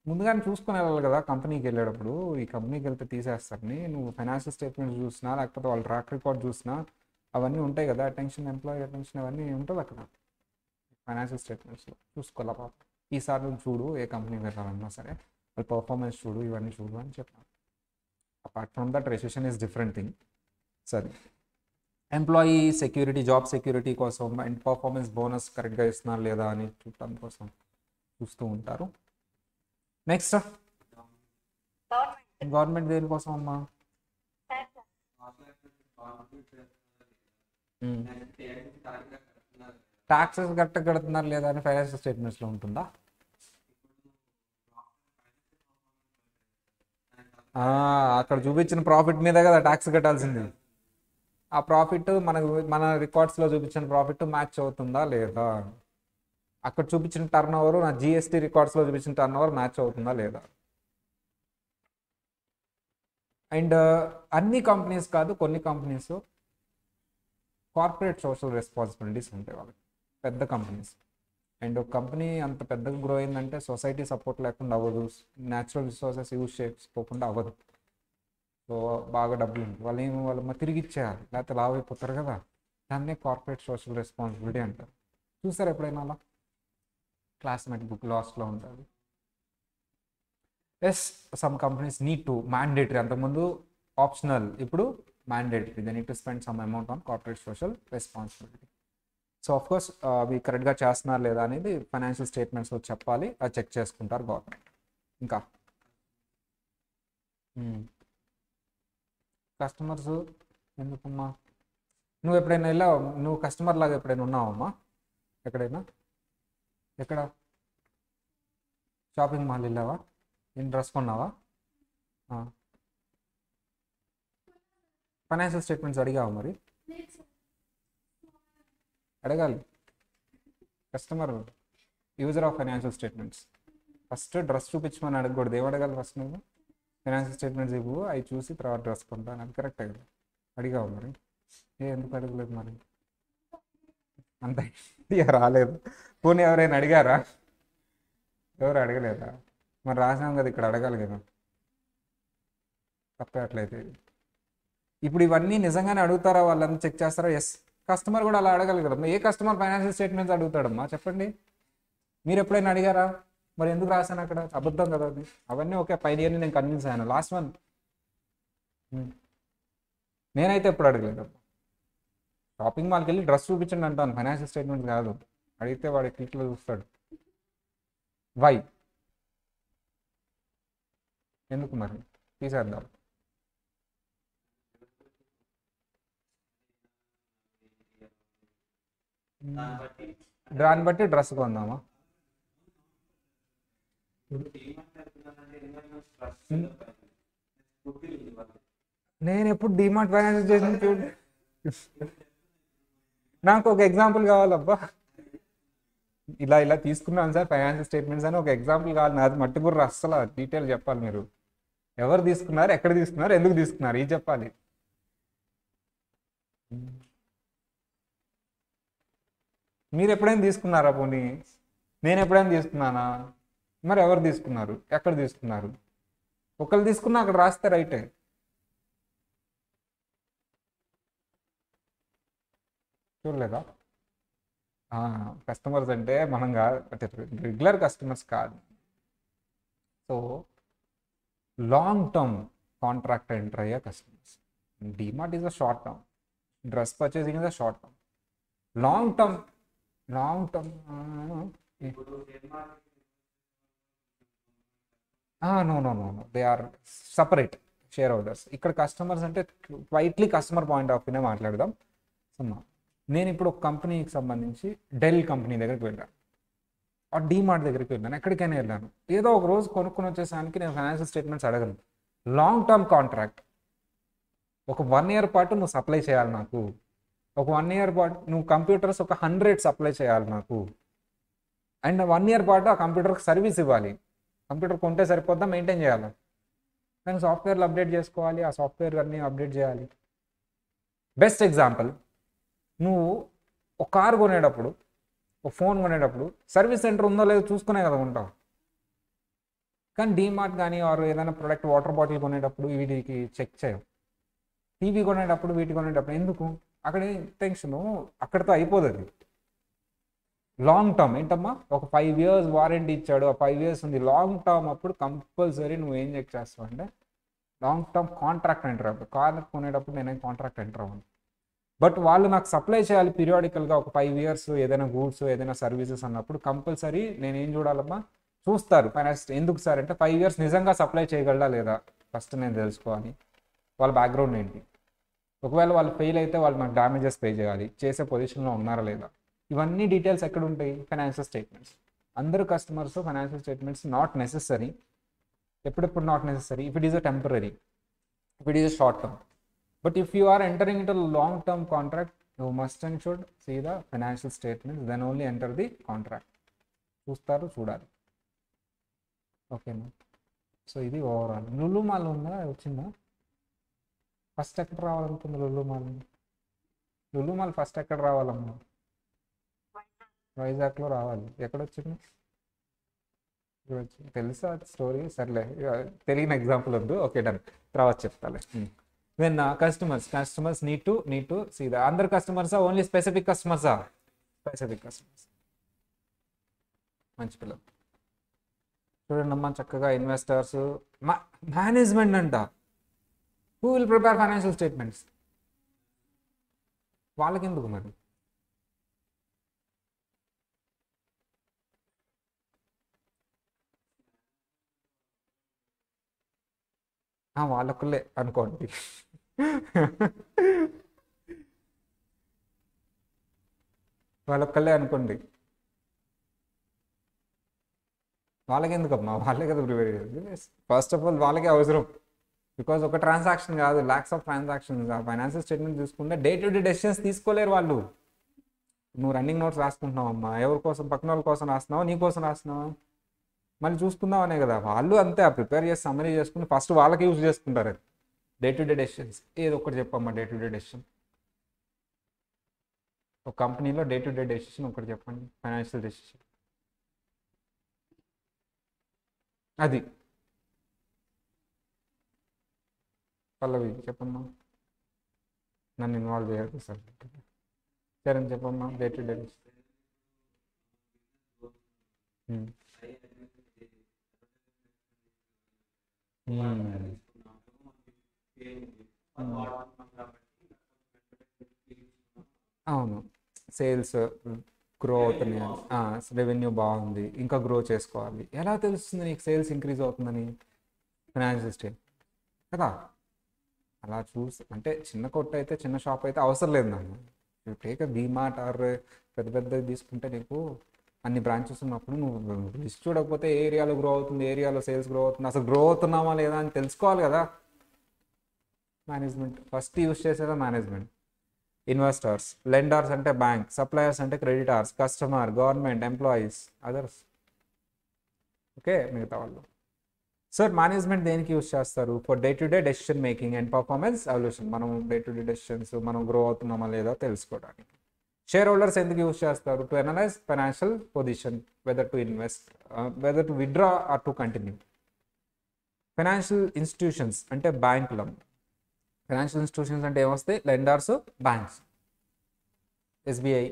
ముందుగానే చూసుకొని వెళ్ళాలి కదా కంపెనీకి వెళ్ళేటప్పుడు, ఈ కంపెనీకి వెళ్తే తీసేస్తారని. నువ్వు ఫైనాన్షియల్ స్టేట్మెంట్స్ చూసినా, లేకపోతే వాళ్ళ ట్రాక్ రికార్డ్ చూసినా, అవన్నీ ఉంటాయి కదా, అటెన్షన్, ఎంప్లాయీ అటెన్షన్ అవన్నీ ఉంటుంది అక్కడ ఫైనాన్షియల్ స్టేట్మెంట్స్లో. చూసుకోవాలా పాప, ఈసారి చూడు ఏ కంపెనీకి వెళ్ళాలన్నా సరే వాళ్ళ పర్ఫార్మెన్స్ చూడు, ఇవన్నీ చూడు అని చెప్పాను. Apart from that recession is different thing. సరే, ఎంప్లాయీ సెక్యూరిటీ, జాబ్ సెక్యూరిటీ కోసం అండ్ పర్ఫార్మెన్స్ బోనస్ కరెక్ట్గా ఇస్తున్నారు లేదా అని చూడటం కోసం చూస్తూ ఉంటారు. నెక్స్ట్, గవర్నమెంట్ దేనికోసం అమ్మా? ట్యాక్సెస్ కరెక్ట్గా కడుతున్నారు లేదా అని ఫైనాన్షియల్ స్టేట్మెంట్స్లో ఉంటుందా? అక్కడ చూపించిన ప్రాఫిట్ మీద కదా ట్యాక్స్ కట్టాల్సింది. ఆ ప్రాఫిట్ మన రికార్డ్స్లో చూపించిన ప్రాఫిట్ మ్యాచ్ అవుతుందా లేదా, అక్కడ చూపించిన టర్న్ ఓవర్ నా జిఎస్టీ రికార్డ్స్లో చూపించిన టర్న్ ఓవర్ మ్యాచ్ అవుతుందా లేదా. అండ్ అన్ని కంపెనీస్ కాదు, కొన్ని కంపెనీస్ కార్పొరేట్ సోషల్ రెస్పాన్సిబిలిటీస్ ఉంటాయి వాళ్ళకి, పెద్ద కంపెనీస్. అండ్ ఒక కంపెనీ అంత పెద్దగా గ్రో అయిందంటే సొసైటీ సపోర్ట్ లేకుండా అవ్వదు, న్యాచురల్ రిసోర్సెస్ యూజ్ చేసుకోకుండా అవ్వదు. సో బాగా డబ్బులు ఉంది వాళ్ళు వాళ్ళు తిరిగి ఇచ్చేయాలి, లేకపోతే లావ్ అయిపోతారు కదా. దాన్నే కార్పొరేట్ సోషల్ రెస్పాన్సిబిలిటీ అంటారు. చూసారు ఎప్పుడైనా అలా? క్లాస్మేట్ బుక్ లాస్ట్లో ఉంటుంది. Yes, some companies need to mandatory, అంతకుముందు ఆప్షనల్, ఇప్పుడు mandatory. They need to spend some amount on corporate social responsibility. So of course అవి కరెక్ట్గా చేస్తున్నారు లేదా అనేది ఫైనాన్షియల్ స్టేట్మెంట్స్లో చెప్పాలి, అది చెక్ చేసుకుంటారు గవర్నమెంట్. ఇంకా కస్టమర్స్ ఎందుకమ్మా? నువ్వు ఎప్పుడైనా వెళ్ళావు? నువ్వు కస్టమర్ లాగా ఎప్పుడైనా ఉన్నావమ్మా ఎక్కడైనా? ఎక్కడ? షాపింగ్ మాల్ వెళ్ళావా? ఏం డ్రెస్ కొన్నావా? ఫైనాన్షియల్ స్టేట్మెంట్స్ అడిగావా మరి? అడగాలి. Customer user of financial statements. First dress చూపించమని అడగకూడదు. ఏం అడగాలి ఫస్ట్? నువ్వు ఫైనాన్షియల్ స్టేట్మెంట్స్ ఇవ్వు, అవి చూసి తర్వాత డ్రెస్ కొంటాను, అది కరెక్టే కదా? అడిగావు మరి? ఎందుకు అడగలేదు మరి? అంత ఐడియా రాలేదు. పోనీ ఎవరైనా అడిగారా? ఎవరు అడగలేదా? మరి రాసాం కదా, ఇక్కడ అడగాలి కదా. తప్పే అట్లయితే. ఇప్పుడు ఇవన్నీ నిజంగానే అడుగుతారా, వాళ్ళని చెక్ చేస్తారా? ఎస్, కస్టమర్ కూడా అలా అడగాలి కదా. ఏ కస్టమర్ ఫైనాన్షియల్ స్టేట్మెంట్స్ అడుగుతాడమ్మా చెప్పండి? మీరు ఎప్పుడైనా అడిగారా? మరి ఎందుకు రాశాను అక్కడ? అబద్ధం కదా అది. అవన్నీ ఓకే, పైన నేను కన్విన్స్ అయ్యాను. లాస్ట్ వన్ నేనైతే ఎప్పుడు అడగలేదు. షాపింగ్ మాల్కి వెళ్ళి డ్రెస్ చూపించండి అంటాను, ఫైనాన్షియల్ స్టేట్మెంట్స్ కాదు. అడిగితే వాడి క్లిక్లో చూస్తాడు. వై? ఎందుకు మరి? తీసేద్దాం. దాన్ని బట్టి డ్రెస్ కొందామా? నేను ఎప్పుడు డిమార్ట్ ఫైనాన్షియల్ స్టేట్మెంట్ చూడు. నాకు ఒక ఎగ్జాంపుల్ కావాలబ్బా. ఇలా ఇలా తీసుకున్నాను సార్ ఫైనాన్షియల్ స్టేట్మెంట్స్ అని ఒక ఎగ్జాంపుల్ కావాలి. నాది మట్టి బుర్ర అస్సలు డీటెయిల్ చెప్పాలి. మీరు ఎవరు తీసుకున్నారు, ఎక్కడ తీసుకున్నారు, ఎందుకు తీసుకున్నారు, ఇది చెప్పాలి. మీరు ఎప్పుడైనా తీసుకున్నారా? పోనీ నేను ఎప్పుడైనా తీసుకున్నానా? మరి ఎవరు తీసుకున్నారు, ఎక్కడ తీసుకున్నారు? ఒకళ్ళు తీసుకున్నా అక్కడ రాస్తే రైటే. చూడలేదా? కస్టమర్స్ అంటే మనం కాదు, రెగ్యులర్ కస్టమర్స్ కాదు. So long term contract enter అయ్యే customers. DMart is a short term, dress purchasing is a short term. Long term no, they are separate shareholders. ఇక్కడ కస్టమర్స్ అంటే క్వైట్లీ కస్టమర్ పాయింట్ ఆఫ్ వ్యూనే మాట్లాడదాం. సుమ్మా నేను ఇప్పుడు ఒక కంపెనీకి సంబంధించి డెల్ కంపెనీ దగ్గరికి వెళ్ళాను, ఆ డీమార్ట్ దగ్గరికి వెళ్ళాను, ఎక్కడికైనా వెళ్ళాను. ఏదో ఒక రోజు కొనుక్కొని వచ్చేసానికి నేను ఫైనాన్షియల్ స్టేట్మెంట్స్ అడగను. Long term contract. ఒక 1 year పాటు నువ్వు సప్లై చేయాలి నాకు. ఒక 1 year పాటు నువ్వు కంప్యూటర్స్ ఒక 100 సప్లై చేయాలి నాకు. అండ్ 1 year పాటు ఆ కంప్యూటర్కి సర్వీస్ ఇవ్వాలి. కంప్యూటర్ కొంటే సరిపోద్దా, మెయింటైన్ చేయాలి. కానీ సాఫ్ట్వేర్లు అప్డేట్ చేసుకోవాలి, ఆ సాఫ్ట్వేర్ అన్నీ అప్డేట్ చేయాలి. బెస్ట్ ఎగ్జాంపుల్, నువ్వు ఒక కారు కొనేటప్పుడు, ఒక ఫోన్ కొనేటప్పుడు సర్వీస్ సెంటర్ ఉందో లేదో చూసుకునే కదా ఉంటావు. కానీ డీమార్ట్ కానీ ఆర్ ఏదైనా ప్రొడక్ట్, వాటర్ బాటిల్ కొనేటప్పుడు వీటికి చెక్ చేయవు. టీవీ కొనేటప్పుడు, వీటి కొనేటప్పుడు ఎందుకు? అక్కడ టెన్షను అక్కడితో అయిపోతుంది. లాంగ్ టర్మ్ ఏంటమ్మా, ఒక 5 years వారంటీ ఇచ్చాడు, ఆ 5 years ఉంది. లాంగ్ టర్మ్ అప్పుడు కంపల్సరీ నువ్వు ఏం చెక్ చేస్తావు అంటే లాంగ్ టర్మ్ కాంట్రాక్ట్ ఎంటర్ అవ్వదు. కార్ కొనేటప్పుడు నేనేం కాంట్రాక్ట్ ఎంటర్ అవ్వను. బట్ వాళ్ళు నాకు సప్లై చేయాలి పీరియాడికల్గా ఒక 5 years ఏదైనా గూడ్స్, ఏదైనా సర్వీసెస్ అన్నప్పుడు కంపల్సరీ నేను ఏం చూడాలమ్మా, చూస్తారు ఫైనాన్స్. ఎందుకు సార్ అంటే 5 years నిజంగా సప్లై చేయగలరా లేదా ఫస్ట్ నేను తెలుసుకోవాలి. వాళ్ళ బ్యాక్గ్రౌండ్ ఏంటి, ఒకవేళ వాళ్ళు ఫెయిల్ అయితే వాళ్ళు నాకు డ్యామేజెస్ పే చేయాలి, చేసే పొజిషన్లో ఉన్నారా లేదా, ఇవన్నీ డీటెయిల్స్ ఎక్కడ ఉంటాయి? Financial statements. అందరు customers financial statements not necessary. ఎప్పుడెప్పుడు not necessary? If it is a temporary, if it is a short term. But if you are entering into a long-term contract, you must and should see the financial statements, then only enter the contract. చూస్తారు, చూడాలి. ఓకేనా? So ఇది overall. Lulu mall ఉందా, వచ్చిందా? First ఎక్కడ రావాలనుకుంది Lulu mall? Lulu mall first ఎక్కడ రావాలమ్మా? వైజాగ్లో రావాలి. ఎక్కడ వచ్చింది? తెలుసా స్టోరీ? సర్లే, తెలియని ఎగ్జాంపుల్ వద్దు. Okay, done. తర్వాత చెప్తాలే. Then customers need to see the అందరు కస్టమర్సా, ఓన్లీ స్పెసిఫిక్ కస్టమర్సా? Specific customers. మంచి పిల్లలు చూడండి అమ్మా, చక్కగా ఇన్వెస్టర్స్, మేనేజ్మెంట్ అంట. Who will prepare financial statements? వాళ్ళకెందుకు మరి? వాళ్ళకులే అనుకోండి. వాళ్ళొక్కళ్ళే అనుకోండి. వాళ్ళకి ఎందుకమ్మా? వాళ్ళే కదా ప్రిపేర్ చేయాలి. ఫస్ట్ ఆఫ్ ఆల్ వాళ్ళకే అవసరం. బికాజ్ ఒక ట్రాన్సాక్షన్ కాదు, ల్యాక్స్ ఆఫ్ ట్రాన్సాక్షన్స్. ఆ ఫైనాన్షియల్ స్టేట్మెంట్ చూసుకుంటే డే టు డే డెసిషన్స్ తీసుకోలేరు వాళ్ళు. నువ్వు రన్నింగ్ నోట్స్ రాసుకుంటున్నావు అమ్మా, ఎవరి కోసం? పక్కన వాళ్ళ కోసం రాస్తున్నావా, నీ కోసం రాస్తున్నావా? మళ్ళీ చూసుకుందాం అనే కదా. వాళ్ళు అంతే, ఆ ప్రిపేర్ చేసి సమ్మరీ చేసుకుని ఫస్ట్ వాళ్ళకి యూజ్ చేసుకుంటారు అది. డే టు డే డెసిషన్స్ ఏదో ఒకటి చెప్పమ్మా. డే టు డే డెసిషన్, ఒక కంపెనీలో డే టు డే డెసిషన్ ఒకటి చెప్పండి, ఫైనాన్షియల్ డెసిషన్. అది పల్లవి చెప్పమ్మా. నన్ను ఇన్వాల్వ్ చేయదు సార్. సరే చెప్పమ్మా, డే టు డే డెసిషన్. అవును, సేల్స్ గ్రో అవుతున్నాయి, రెవెన్యూ బాగుంది, ఇంకా గ్రో చేసుకోవాలి. ఎలా తెలుస్తుంది నీకు సేల్స్ ఇంక్రీజ్ అవుతుందని? ఫైనాన్షియల్ స్టేట్ కదా. అలా చూసి అంటే చిన్న కొట్టు అయితే, చిన్న షాప్ అయితే అవసరం లేదు నన్ను. టేక్ డీమార్ట్ ఆర్ పెద్ద పెద్దది తీసుకుంటే నీకు అన్ని బ్రాంచెస్ ఉన్నప్పుడు నువ్వు లిస్ట్ చూడకపోతే ఏ ఏరియాలో గ్రో అవుతుంది, ఏరియాలో సేల్స్ గ్రో అవుతుంది, అసలు గ్రో అవుతున్నామా లేదా అని తెలుసుకోవాలి కదా. మేనేజ్మెంట్ ఫస్ట్ యూజ్ చేసేదా మేనేజ్మెంట్. ఇన్వెస్టర్స్, లెండర్స్ అంటే బ్యాంక్, సప్లయర్స్ అంటే creditors, customer, government, employees, others. Okay, మిగతా వాళ్ళు. సార్ మేనేజ్మెంట్ దేనికి యూజ్ చేస్తారు? For day to day decision making and performance evolution. మనం డే టు డే డెసిషన్స్, మనం గ్రో అవుతున్నామా లేదా తెలుసుకోవడానికి. షేర్ హోల్డర్స్ ఎందుకు యూజ్ చేస్తారు? To analyse financial position, whether to invest, whether to withdraw or to continue. Financial institutions అంటే బ్యాంకులు. Financial institutions అంటే ఏమొస్తాయి? Lenders, banks, SBI,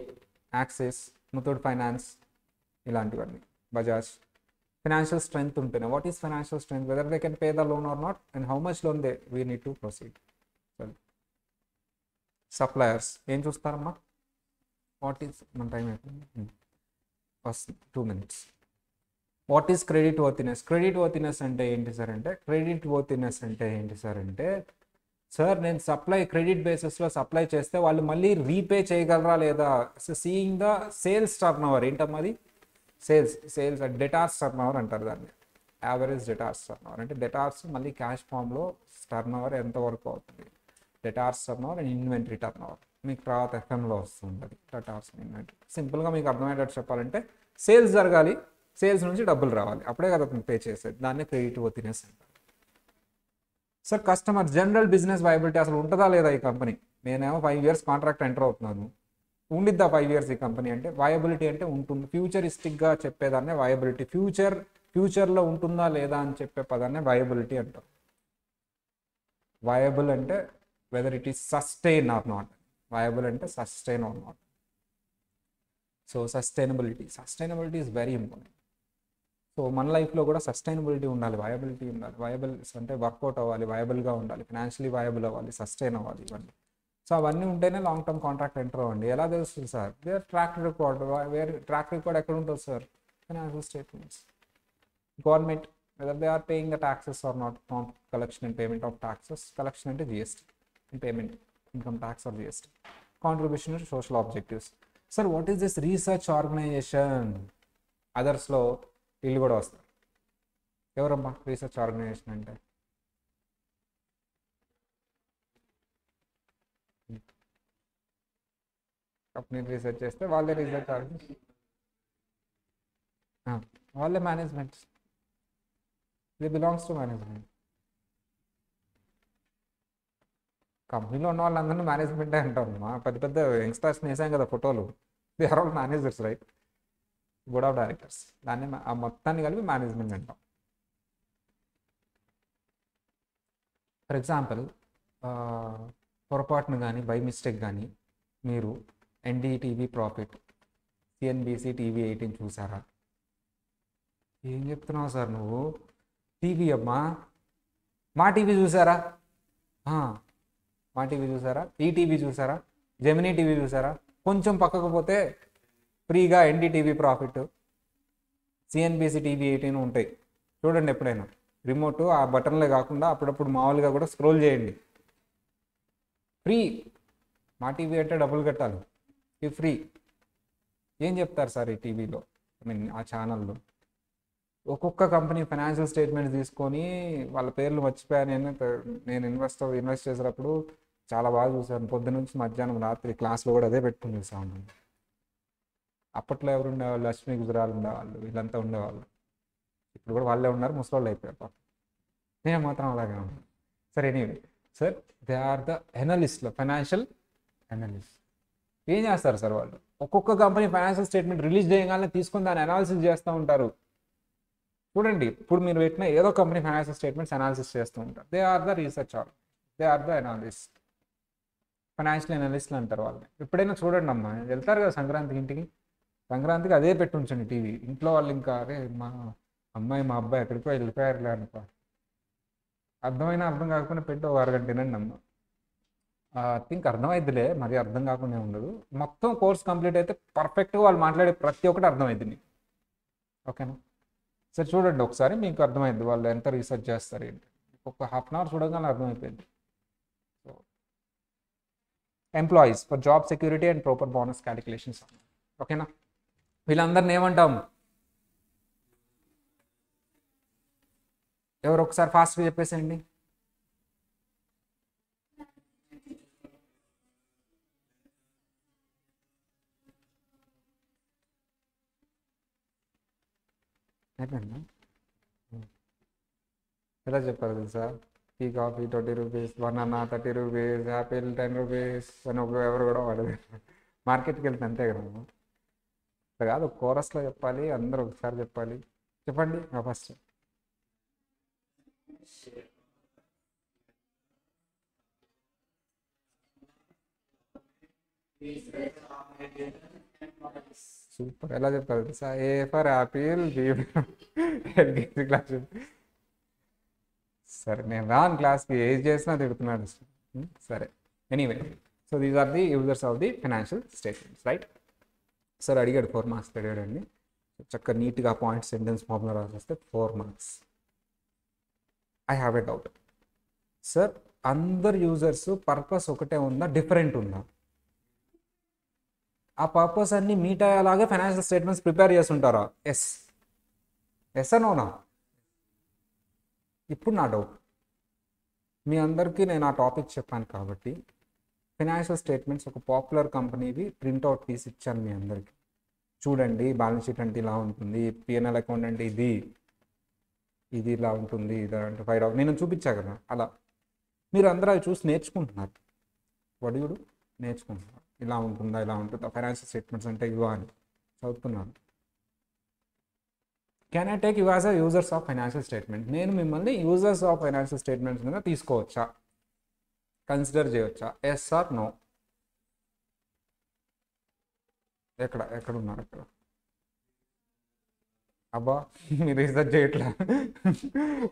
Axis, Muthoot finance, ఇలాంటివన్నీ, బజాజ్. ఫైనాన్షియల్ స్ట్రెంగ్త్ ఉంటేనే. What is financial strength? Whether they can pay the loan or not and how much loan they we need to proceed. Suppliers ఏం చూస్తారమ్మా? What is, మన time అయిపోయింది, first 2 minutes. What is credit worthiness? Credit worthiness అంటే ఏంటి sir అంటే, sir నేను credit బేసిస్లో supply చేస్తే వాళ్ళు మళ్ళీ రీపే చేయగలరా లేదా? Seeing the sales turnover. ఏంటమ్మది? సేల్స్ డెటార్స్ టర్న్ ఓవర్ అంటారు దాన్ని. యావరేజ్ డెటార్స్ టర్న్ ఓవర్ అంటే డెటార్స్ మళ్ళీ క్యాష్ ఫామ్లో టర్న్ ఓవర్ ఎంతవరకు అవుతుంది. Debtors turnover and inventory turnover మీకు తర్వాత ఎఫ్ఎంలో వస్తుంది. అది డెటార్స్ ఇన్వెంటరీ. సింపుల్గా మీకు అర్థమయ్యేటట్టు చెప్పాలంటే సేల్స్ జరగాలి, సేల్స్ నుంచి డబ్బులు రావాలి, అప్పుడే కదా పే చేసేది. దాన్ని క్రెడిట్ వర్తినెస్ అంటారు. Sir customer general business viability అసలు ఉంటుందా లేదా ఈ కంపెనీ? నేనేమో 5 years కాంట్రాక్ట్ ఎంటర్ అవుతున్నాను, ఉండిద్దా 5 years ఈ కంపెనీ అంటే? వయబిలిటీ అంటే ఉంటుంది, ఫ్యూచరిస్టిక్గా చెప్పేదాన్నే వయబిలిటీ. ఫ్యూచర్లో ఉంటుందా లేదా అని చెప్పే పదాన్నే వయబిలిటీ అంటారు. వయబుల్ అంటే whether it is sustain or not. Viable అంటే sustain or not. So sustainability is very important. So మన లైఫ్లో కూడా సస్టైనబిలిటీ ఉండాలి, వయబిలిటీ ఉండాలి. వయబుల్స్ అంటే వర్కౌట్ అవ్వాలి, వయబుల్గా ఉండాలి, ఫైనాన్షియలీ వయబుల్ అవ్వాలి, సస్టైన్ అవ్వాలి, ఇవన్నీ. సో అవన్నీ ఉంటేనే లాంగ్ టర్మ్ కాంట్రాక్ట్ ఎంటర్ అవ్వండి. ఎలా తెలుస్తుంది సార్? ట్రాక్ రికార్డ్ ఎక్కడ ఉంటుంది sir? Financial statements. Government whether they are paying the taxes or not, collection and payment of taxes. Collection అంటే GST, payment income tax or GST. Contribution to social objectives. Sir what is this research organization? అదర్స్లో వీళ్ళు కూడా వస్తారు. ఎవరమ్మా research organization అంటే? Company research చేస్తే వాళ్ళే research organization, వాళ్ళే management. They belongs to management. కంపెనీలో ఉన్న వాళ్ళందరినీ మేనేజ్మెంటే అంటారు. మా పెద్ద పెద్ద యంగ్స్టర్స్ని వేసాం కదా ఫోటోలు, they are all managers, right? Board of directors. దాన్ని ఆ మొత్తాన్ని కలిపి మేనేజ్మెంట్ అంటాం. ఫర్ ఎగ్జాంపుల్ పొరపాటును కానీ బై మిస్టేక్ కానీ మీరు ఎన్డీటీవీ ప్రాఫిట్, సిఎన్బిసి టీవీ 18 చూసారా? ఏం చెప్తున్నావు సార్ నువ్వు? టీవీ అమ్మా, మా టీవీ చూసారా? మా టీవీ చూసారా? ఈటీవీ చూసారా? జెమినీ టీవీ చూసారా? కొంచెం పక్కకు పోతే ఫ్రీగా ఎన్డీటీవీ ప్రాఫిట్, సిఎన్బిసి టీవీ 18 ఉంటాయి. చూడండి ఎప్పుడైనా రిమోట్ ఆ బటన్లే కాకుండా అప్పుడప్పుడు మామూలుగా కూడా స్క్రోల్ చేయండి. ఫ్రీ. మా టీవీ అంటే డబ్బులు కట్టాలి, ఇది ఫ్రీ. ఏం చెప్తారు సార్ ఈ టీవీలో, ఆ ఛానల్లో? ఒక్కొక్క కంపెనీ ఫైనాన్షియల్ స్టేట్మెంట్స్ తీసుకొని వాళ్ళ పేర్లు మర్చిపోయాను. నేను ఇన్వెస్ట్ చేసేటప్పుడు చాలా బాగా చూసాను. పొద్దు నుంచి మధ్యాహ్నం రాత్రి క్లాస్లో కూడా అదే పెట్టుకుని చూసాను. అప్పట్లో ఎవరు ఉండేవాళ్ళు? లక్ష్మీ గుజరాల్ ఉండేవాళ్ళు, వీళ్ళంతా ఉండేవాళ్ళు. ఇప్పుడు కూడా వాళ్ళే ఉన్నారు, ముసలోళ్ళు అయిపోయారు. నేను మాత్రం అలాగే ఉన్నాను. సరే, anyway sir, they are the ఎనలిస్ట్లో, ఫైనాన్షియల్ అనలిస్ట్. ఏం చేస్తారు సార్ వాళ్ళు? ఒక్కొక్క కంపెనీ ఫైనాన్షియల్ స్టేట్మెంట్ రిలీజ్ చేయగానే తీసుకొని దాన్ని అనాలిసిస్ చేస్తూ ఉంటారు. చూడండి, ఇప్పుడు మీరు పెట్టిన ఏదో కంపెనీ ఫైనాన్షియల్ స్టేట్మెంట్స్ అనాలిసిస్ చేస్తూ ఉంటారు. They are the research or they are the analyst, financial అనలిస్ట్లు అంటారు వాళ్ళని. ఎప్పుడైనా చూడండి అమ్మా, వెళ్తారు కదా సంక్రాంతికి ఇంటికి, సంక్రాంతికి అదే పెట్టి ఉంచండి టీవీ. ఇంట్లో వాళ్ళు ఇంకా అరే మా అమ్మాయి మా అబ్బాయి ఎక్కడికో వెళ్ళిపోయారులే అనుకో, అర్థమైనా అర్థం కాకపోయినా పెట్టి ఒక అరగంట తినండి అమ్మ. థింక్ అర్థమైద్దిలే, మరి అర్థం కాకుండా ఉండదు. మొత్తం కోర్స్ కంప్లీట్ అయితే పర్ఫెక్ట్గా వాళ్ళు మాట్లాడే ప్రతి ఒక్కటి అర్థమైద్ది మీకు. ఓకేనా? సరే చూడండి ఒకసారి, మీకు అర్థమైంది వాళ్ళు ఎంత రీసెర్చ్ చేస్తారు ఏంటి. ఒక హాఫ్ అన్ అవర్ చూడగానే అర్థమైపోయింది. So employees for job security and proper bonus calculations. ఓకేనా? వీళ్ళందరిని ఏమంటాం? ఎవరు ఒకసారి ఫాస్ట్గా చెప్పేసేయండి. అయిపోయిందా? ఎలా చెప్పారు తెలుసా? Tea coffee 20 rupees, banana 30 rupees, apple 10 rupees అని ఎవరు కూడా వాడదు. మార్కెట్కి వెళ్తే అంతే కదా. అట్లా కాదు, కోరస్లో చెప్పాలి, అందరూ ఒకసారి చెప్పాలి. చెప్పండి ఫస్ట్. సూపర్. ఎలా చెప్పారు తెలుసా? A for apple, B LKG class. సరే, నేను రాను క్లాస్కి, ఏది చేసినా తిడుతున్నాడు. సరే, anyway, so these are the users of the financial statements, right? Sir అడిగాడు 4 మార్క్స్ అడిగాడండి. చక్కగా నీట్గా పాయింట్ సెంటెన్స్ ఫార్ములా రాసేస్తే 4 marks. I have a doubt sir, అందరు యూజర్స్ పర్పస్ ఒకటే ఉందా, డిఫరెంట్ ఉందా? ఆ పర్పస్ అన్ని మీట్ అయ్యేలాగే ఫైనాన్షియల్ స్టేట్మెంట్స్ ప్రిపేర్ చేస్తుంటారా? ఎస్ అనోనా? ఇప్పుడు నా డౌట్, మీ అందరికీ నేను ఆ టాపిక్ చెప్పాను కాబట్టి ఫైనాన్షియల్ స్టేట్మెంట్స్ ఒక పాపులర్ కంపెనీవి ప్రింట్అవుట్ తీసి ఇచ్చాను మీ అందరికీ. చూడండి, బ్యాలెన్స్ షీట్ అంటే ఇలా ఉంటుంది, పిఎన్ఎల్ అకౌంట్ అంటే ఇది ఇలా ఉంటుంది, ఇది అంటే 5 నేను చూపించా కదా. అలా మీరు అందరూ అవి చూసి నేర్చుకుంటున్నారు. వడియుడు నేర్చుకుంటున్నారు, ఇలా ఉంటుందా, ఇలా ఉంటుందా, ఫైనాన్షియల్ స్టేట్మెంట్స్ అంటే ఇవా అని చదువుతున్నాను. Can I take you as a users of financial statement? నేను మిమ్మల్ని యూజర్స్ ఆఫ్ ఫైనాన్షియల్ స్టేట్మెంట్స్ మీద తీసుకోవచ్చా, కన్సిడర్ చేయవచ్చా? Yes or no? ఎక్కడున్నారు అక్కడ? అబ్బా, మీరు రీసెర్చ్ చేయట్లా?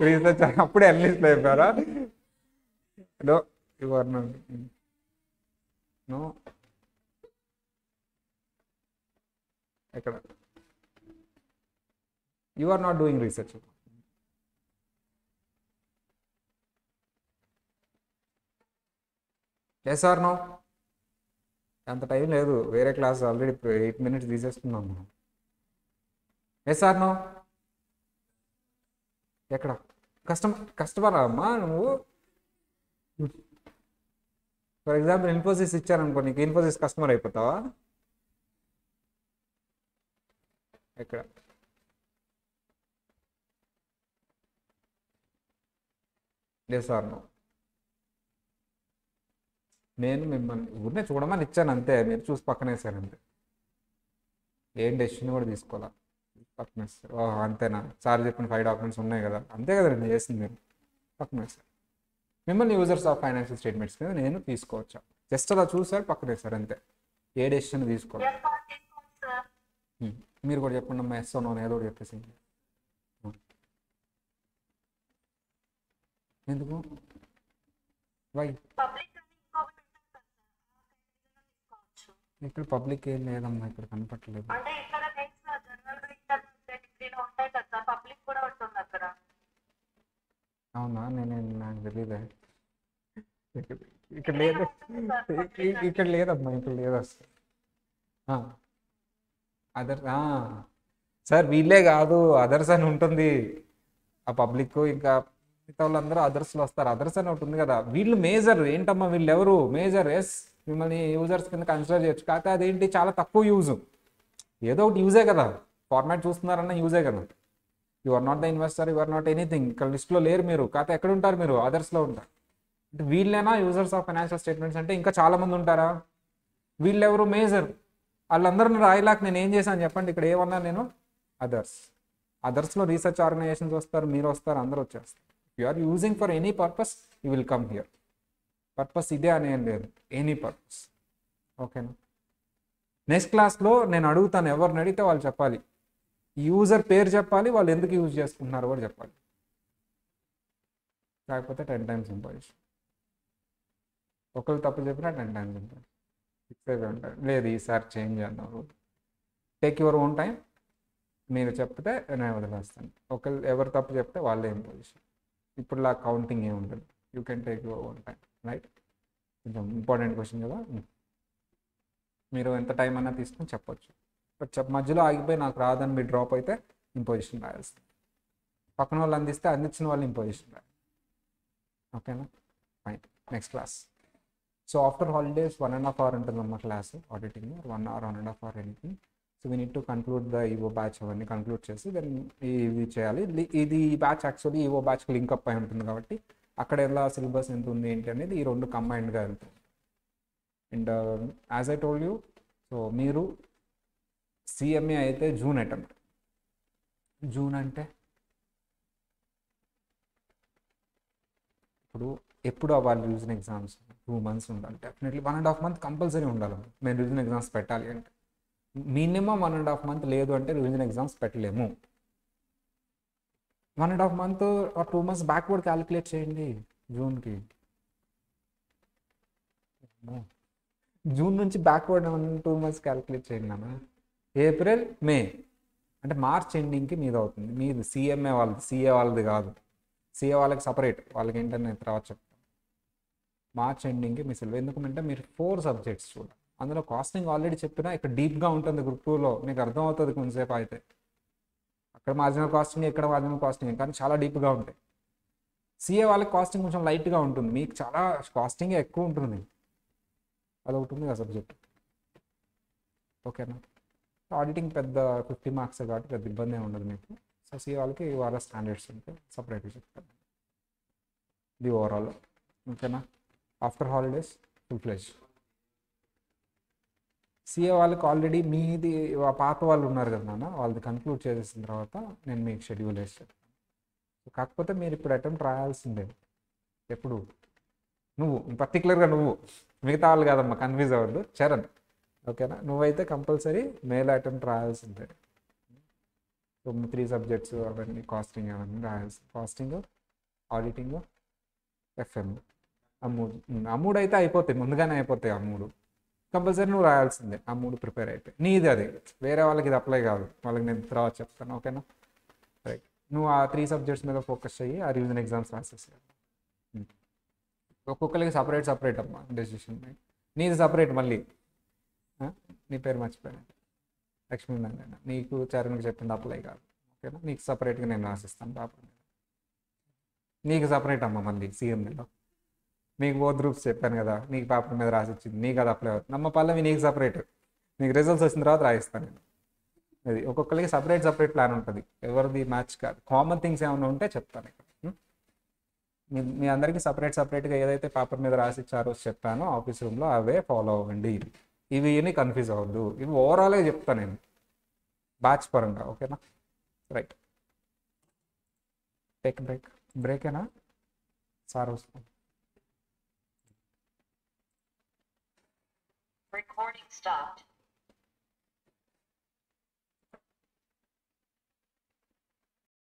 రీసెర్చ్ అప్పుడే అనలిస్ట్ అయిపోయారా? No, you are not. No, ఎక్కడ? You are not doing research. Yes or no? అంత టైం లేదు, వేరే క్లాస్ ఆల్రెడీ 8 minutes తీసేస్తున్నాం మనం. Yes or no? ఎక్కడ? కస్టమరా అమ్మా నువ్వు? ఫర్ ఎగ్జాంపుల్ ఇన్ఫోసిస్ ఇచ్చారనుకో, నీకు ఇన్ఫోసిస్ కస్టమర్ అయిపోతావా? ఎక్కడ? Yes or no? నేను మిమ్మల్ని ఊరినే చూడమని ఇచ్చాను అంతే, మీరు చూసి పక్కన వేసాను అంతే. ఏం డెసిషన్ కూడా తీసుకోవాలా. పక్కన వేస్తారు. ఓహో అంతేనా, సార్ చెప్పిన 5 డాక్యుమెంట్స్ ఉన్నాయి కదా, అంతే కదా నేను చేసింది మీరు, పక్కన వేస్తారు. మిమ్మల్ని యూజర్స్ ఆఫ్ ఫైనాన్షియల్ స్టేట్మెంట్స్ కింద నేను తీసుకోవచ్చా, జస్ట్ అలా చూసారు పక్కన వేస్తారు అంతే, ఏ డెసిషన్ తీసుకోవాలి. Yes, sir. తీసుకోండి సార్. మీరు కూడా చెప్పండి అమ్మా, ఎస్ నో ఏదో ఒకటి చెప్పేసి. ఎందుకు వై పబ్లిక్ అని ఇంకొకటి ఉంటుంది కదా సార్, తీసుకోవచ్చు. ఇక్కడ పబ్లిక్ ఏం లేదమ్మా, ఇక్కడ కనపట్టలేదు. అంటే ఇక్కడ జనరల్ గా ఇంటర్ డిగ్రీలో ఉంటాయి కదా సార్, పబ్లిక్ కూడా ఉంటుంది అక్కడ. అవునా, నాకు తెలియదే, ఇక్కడ లేదు, ఇక్కడ లేదమ్మా, ఇక్కడ లేదు అసలు. అదర్ సార్ వీళ్ళే కాదు, అదర్స్ అని ఉంటుంది. ఆ పబ్లిక్ ఇంకా మిగతా వాళ్ళందరూ అదర్స్లో వస్తారు, అదర్స్ అని ఒకటి ఉంది కదా. వీళ్ళు మేజర్ ఏంటమ్మా, వీళ్ళు ఎవరు మేజర్? ఎస్ మిమ్మల్ని యూజర్స్ కింద కన్సిడర్ చేయొచ్చు, కాకపోతే అదేంటి చాలా తక్కువ యూజ్. ఏదో ఒకటి యూజే కదా, ఫార్మాట్ చూస్తున్నారన్న యూజే కదా. You are not the investor, you are not anything, ఇక్కడ లిస్ట్లో లేరు మీరు, కాకపోతే ఎక్కడ ఉంటారు మీరు? అదర్స్లో ఉంటారు. అంటే వీళ్ళేనా యూజర్స్ ఆఫ్ ఫైనాన్షియల్ స్టేట్మెంట్స్ అంటే ఇంకా చాలామంది ఉంటారా? వీళ్ళెవరు మేజర్? వాళ్ళందరిని రాయలాక నేను ఏం చేశాను చెప్పండి, ఇక్కడ ఏమన్నా నేను అదర్స్లో రీసెర్చ్ ఆర్గనైజేషన్స్ వస్తారు, మీరు వస్తారు, అందరూ వచ్చేస్తారు. You are using for any purpose you will come here. Purpose ఇదే అని ఏం లేదు, ఎనీ పర్పస్. ఓకేనా? నెక్స్ట్ క్లాస్లో నేను అడుగుతాను, ఎవరిని అడిగితే వాళ్ళు చెప్పాలి, యూజర్ పేరు చెప్పాలి, వాళ్ళు ఎందుకు యూజ్ చేసుకుంటున్నారు కూడా చెప్పాలి. కాకపోతే 10 times ఇంపార్టెన్స్. ఒకళ్ళు తప్పు చెప్పినా 10 times ఇంపార్టెన్స్. ఫిక్స్ అయిపోయి ఉంటారు, లేదు ఈసారి చేంజ్ చేద్దాం. Take your own time. మీరు చెప్తే నేను వదిలేస్తాను. ఒకళ్ళు ఎవరు తప్పు చెప్తే వాళ్ళే ఇంపోజిషన్. ఇప్పుడు ఇలా కౌంటింగ్ ఏముంటుంది, you can take your own time, right? కొంచెం ఇంపార్టెంట్ క్వశ్చన్ కదా, మీరు ఎంత టైం అన్నా తీసుకొని చెప్పొచ్చు. బట్ మధ్యలో ఆగిపోయి నాకు రాదని మీరు డ్రాప్ అయితే ఇంపోజిషన్ రాయాల్సింది. పక్కన వాళ్ళు అందించిన వాళ్ళు ఇంపోజిషన్ రాయాలి. ఓకేనా? Fine. Next class. So after holidays 1.5 hour ఉంటుందమ్మా class, auditing 1 hour 1.5 hour anything. So we need to conclude the EO batch, అవన్నీ కన్క్లూడ్ చేసి దెన్ ఇది చేయాలి. ఇది ఈ బ్యాచ్ యాక్చువల్లీ ఈవో బ్యాచ్కి లింక్అప్ అయి ఉంటుంది కాబట్టి అక్కడ ఎలా సిలబస్ ఎంత ఉంది ఏంటి అనేది ఈ రెండు కంబైన్డ్గా వెళ్తుంది. And as I told you, so మీరు సిఎంఏ అయితే జూన్ అటెంప్ట్. జూన్ అంటే ఇప్పుడు ఎప్పుడు అవ్వాలి రివిజన్ ఎగ్జామ్స్? 2 months ఉండాలి డెఫినెట్లీ. 1.5 month కంపల్సరీ ఉండాలి మేము రివిజన్ ఎగ్జామ్స్ పెట్టాలి అంటే. మినిమం 1.5 month లేదు అంటే రివిజన్ ఎగ్జామ్స్ పెట్టలేము. 1.5 month or 2 months backward calculate చేయండి జూన్కి. జూన్ నుంచి బ్యాక్వర్డ్ 2 months క్యాలిక్యులేట్ చేయండి నాన్న. ఏప్రిల్ మే అంటే మార్చ్ ఎండింగ్కి మీద అవుతుంది. మీది సిఎంఏ వాళ్ళది, సిఏ వాళ్ళది కాదు. సిఏ వాళ్ళకి సపరేట్, వాళ్ళకి ఏంటని నేను తర్వాత చెప్తాను. మార్చ్ ఎండింగ్కి మీ సిలబస్. ఎందుకంటే మీరు 4 subjects చూడాలి. అందులో కాస్టింగ్ ఆల్రెడీ చెప్పినా ఇక్కడ డీప్గా ఉంటుంది. గ్రూప్ 2లో మీకు అర్థమవుతుంది కొంచెంసేపు అయితే. అక్కడ మార్జినల్ కాస్టింగ్, ఇక్కడ మార్జినల్ కాస్టింగ్, కానీ చాలా డీప్గా ఉంటాయి. సిఏ వాళ్ళకి కాస్టింగ్ కొంచెం లైట్గా ఉంటుంది, మీకు చాలా కాస్టింగ్ ఎక్కువ ఉంటుంది. అదొకటి ఉంది కదా సబ్జెక్ట్. ఓకేనా? ఆడిటింగ్ పెద్ద 50 marks కాబట్టి పెద్ద ఇబ్బంది ఏమి ఉండదు మీకు. సో సిఏ వాళ్ళకి వాళ్ళ స్టాండర్డ్స్ ఉంటే సపరేట్గా చెప్తాను. ఇది ఓవరాల్. ఓకేనా? After holidays full ఫ్లెజ్. సిఏ వాళ్ళకి ఆల్రెడీ మీది పాత వాళ్ళు ఉన్నారు కదా నాన్న, వాళ్ళది కన్క్లూడ్ చేసేసిన తర్వాత నేను మీకు షెడ్యూల్ వేసి చెప్తాను. కాకపోతే మీరు ఇప్పుడు అటెంప్ట్ రాయాల్సిందే. ఎప్పుడు నువ్వు పర్టికులర్గా నువ్వు, మిగతా వాళ్ళు కాదమ్మా, కన్ఫ్యూజ్ అవ్వద్దు. చరణ్ ఓకేనా? నువ్వైతే కంపల్సరీ మేల్ అటెంప్ట్ రాయాల్సిందే. సో 3 subjects అవన్నీ కాస్టింగ్ అవన్నీ రాయాల్సింది. కాస్టింగ్, ఆడిటింగ్, ఎఫ్ఎం, ఆ మూడు అయితే అయిపోతాయి, ముందుగానే అయిపోతాయి. ఆ 3 కంపల్సరీ నువ్వు రాయాల్సిందే. ఆ 3 ప్రిపేర్ అయిపోయి నీది అది. వేరే వాళ్ళకి ఇది అప్లై కాదు, వాళ్ళకి నేను తర్వాత చెప్తాను. ఓకేనా? రైట్. నువ్వు ఆ 3 subjects మీద ఫోకస్ అయ్యి ఆ రివిజన్ ఎగ్జామ్స్ రాసేసాను. ఒక్కొక్కరికి సపరేట్ అమ్మా డెసిషన్. నీది సపరేట్ మళ్ళీ. నీ పేరు మర్చిపోయాను, లక్ష్మీనారాయణ. నీకు చరణ్కి చెప్పింది అప్లై కాదు. ఓకేనా? నీకు సపరేట్గా నేను రాసిస్తాను పాపం. నీకు సపరేట్ అమ్మ మళ్ళీ సిఎంఏలో. మీకు బోత్ గ్రూప్స్ చెప్పాను కదా, నీకు పేపర్ మీద రాసి ఇచ్చింది, నీకు అది అప్లై అవుతుంది. నమ్మ పల్లవి నీకు సపరేట్, నీకు రిజల్ట్స్ వచ్చిన తర్వాత రాయిస్తాను నేను. అది ఒక్కొక్కరికి సపరేట్ ప్లాన్ ఉంటుంది, ఎవరిది మ్యాచ్ కాదు. కామన్ థింగ్స్ ఏమైనా ఉంటే చెప్తాను ఇక్కడ. మీ అందరికీ సపరేట్గా ఏదైతే పేపర్ మీద రాసి ఇచ్చారో చెప్పానో ఆఫీస్ రూమ్లో అవే ఫాలో అవ్వండి. ఇవి కన్ఫ్యూజ్ అవ్వద్దు. ఇవి ఓవరాల్గా చెప్తాను నేను బ్యాచ్ పరంగా. ఓకేనా? రైట్, టేక్ బ్రేకేనా సార్ వస్తుంది. Recording stopped.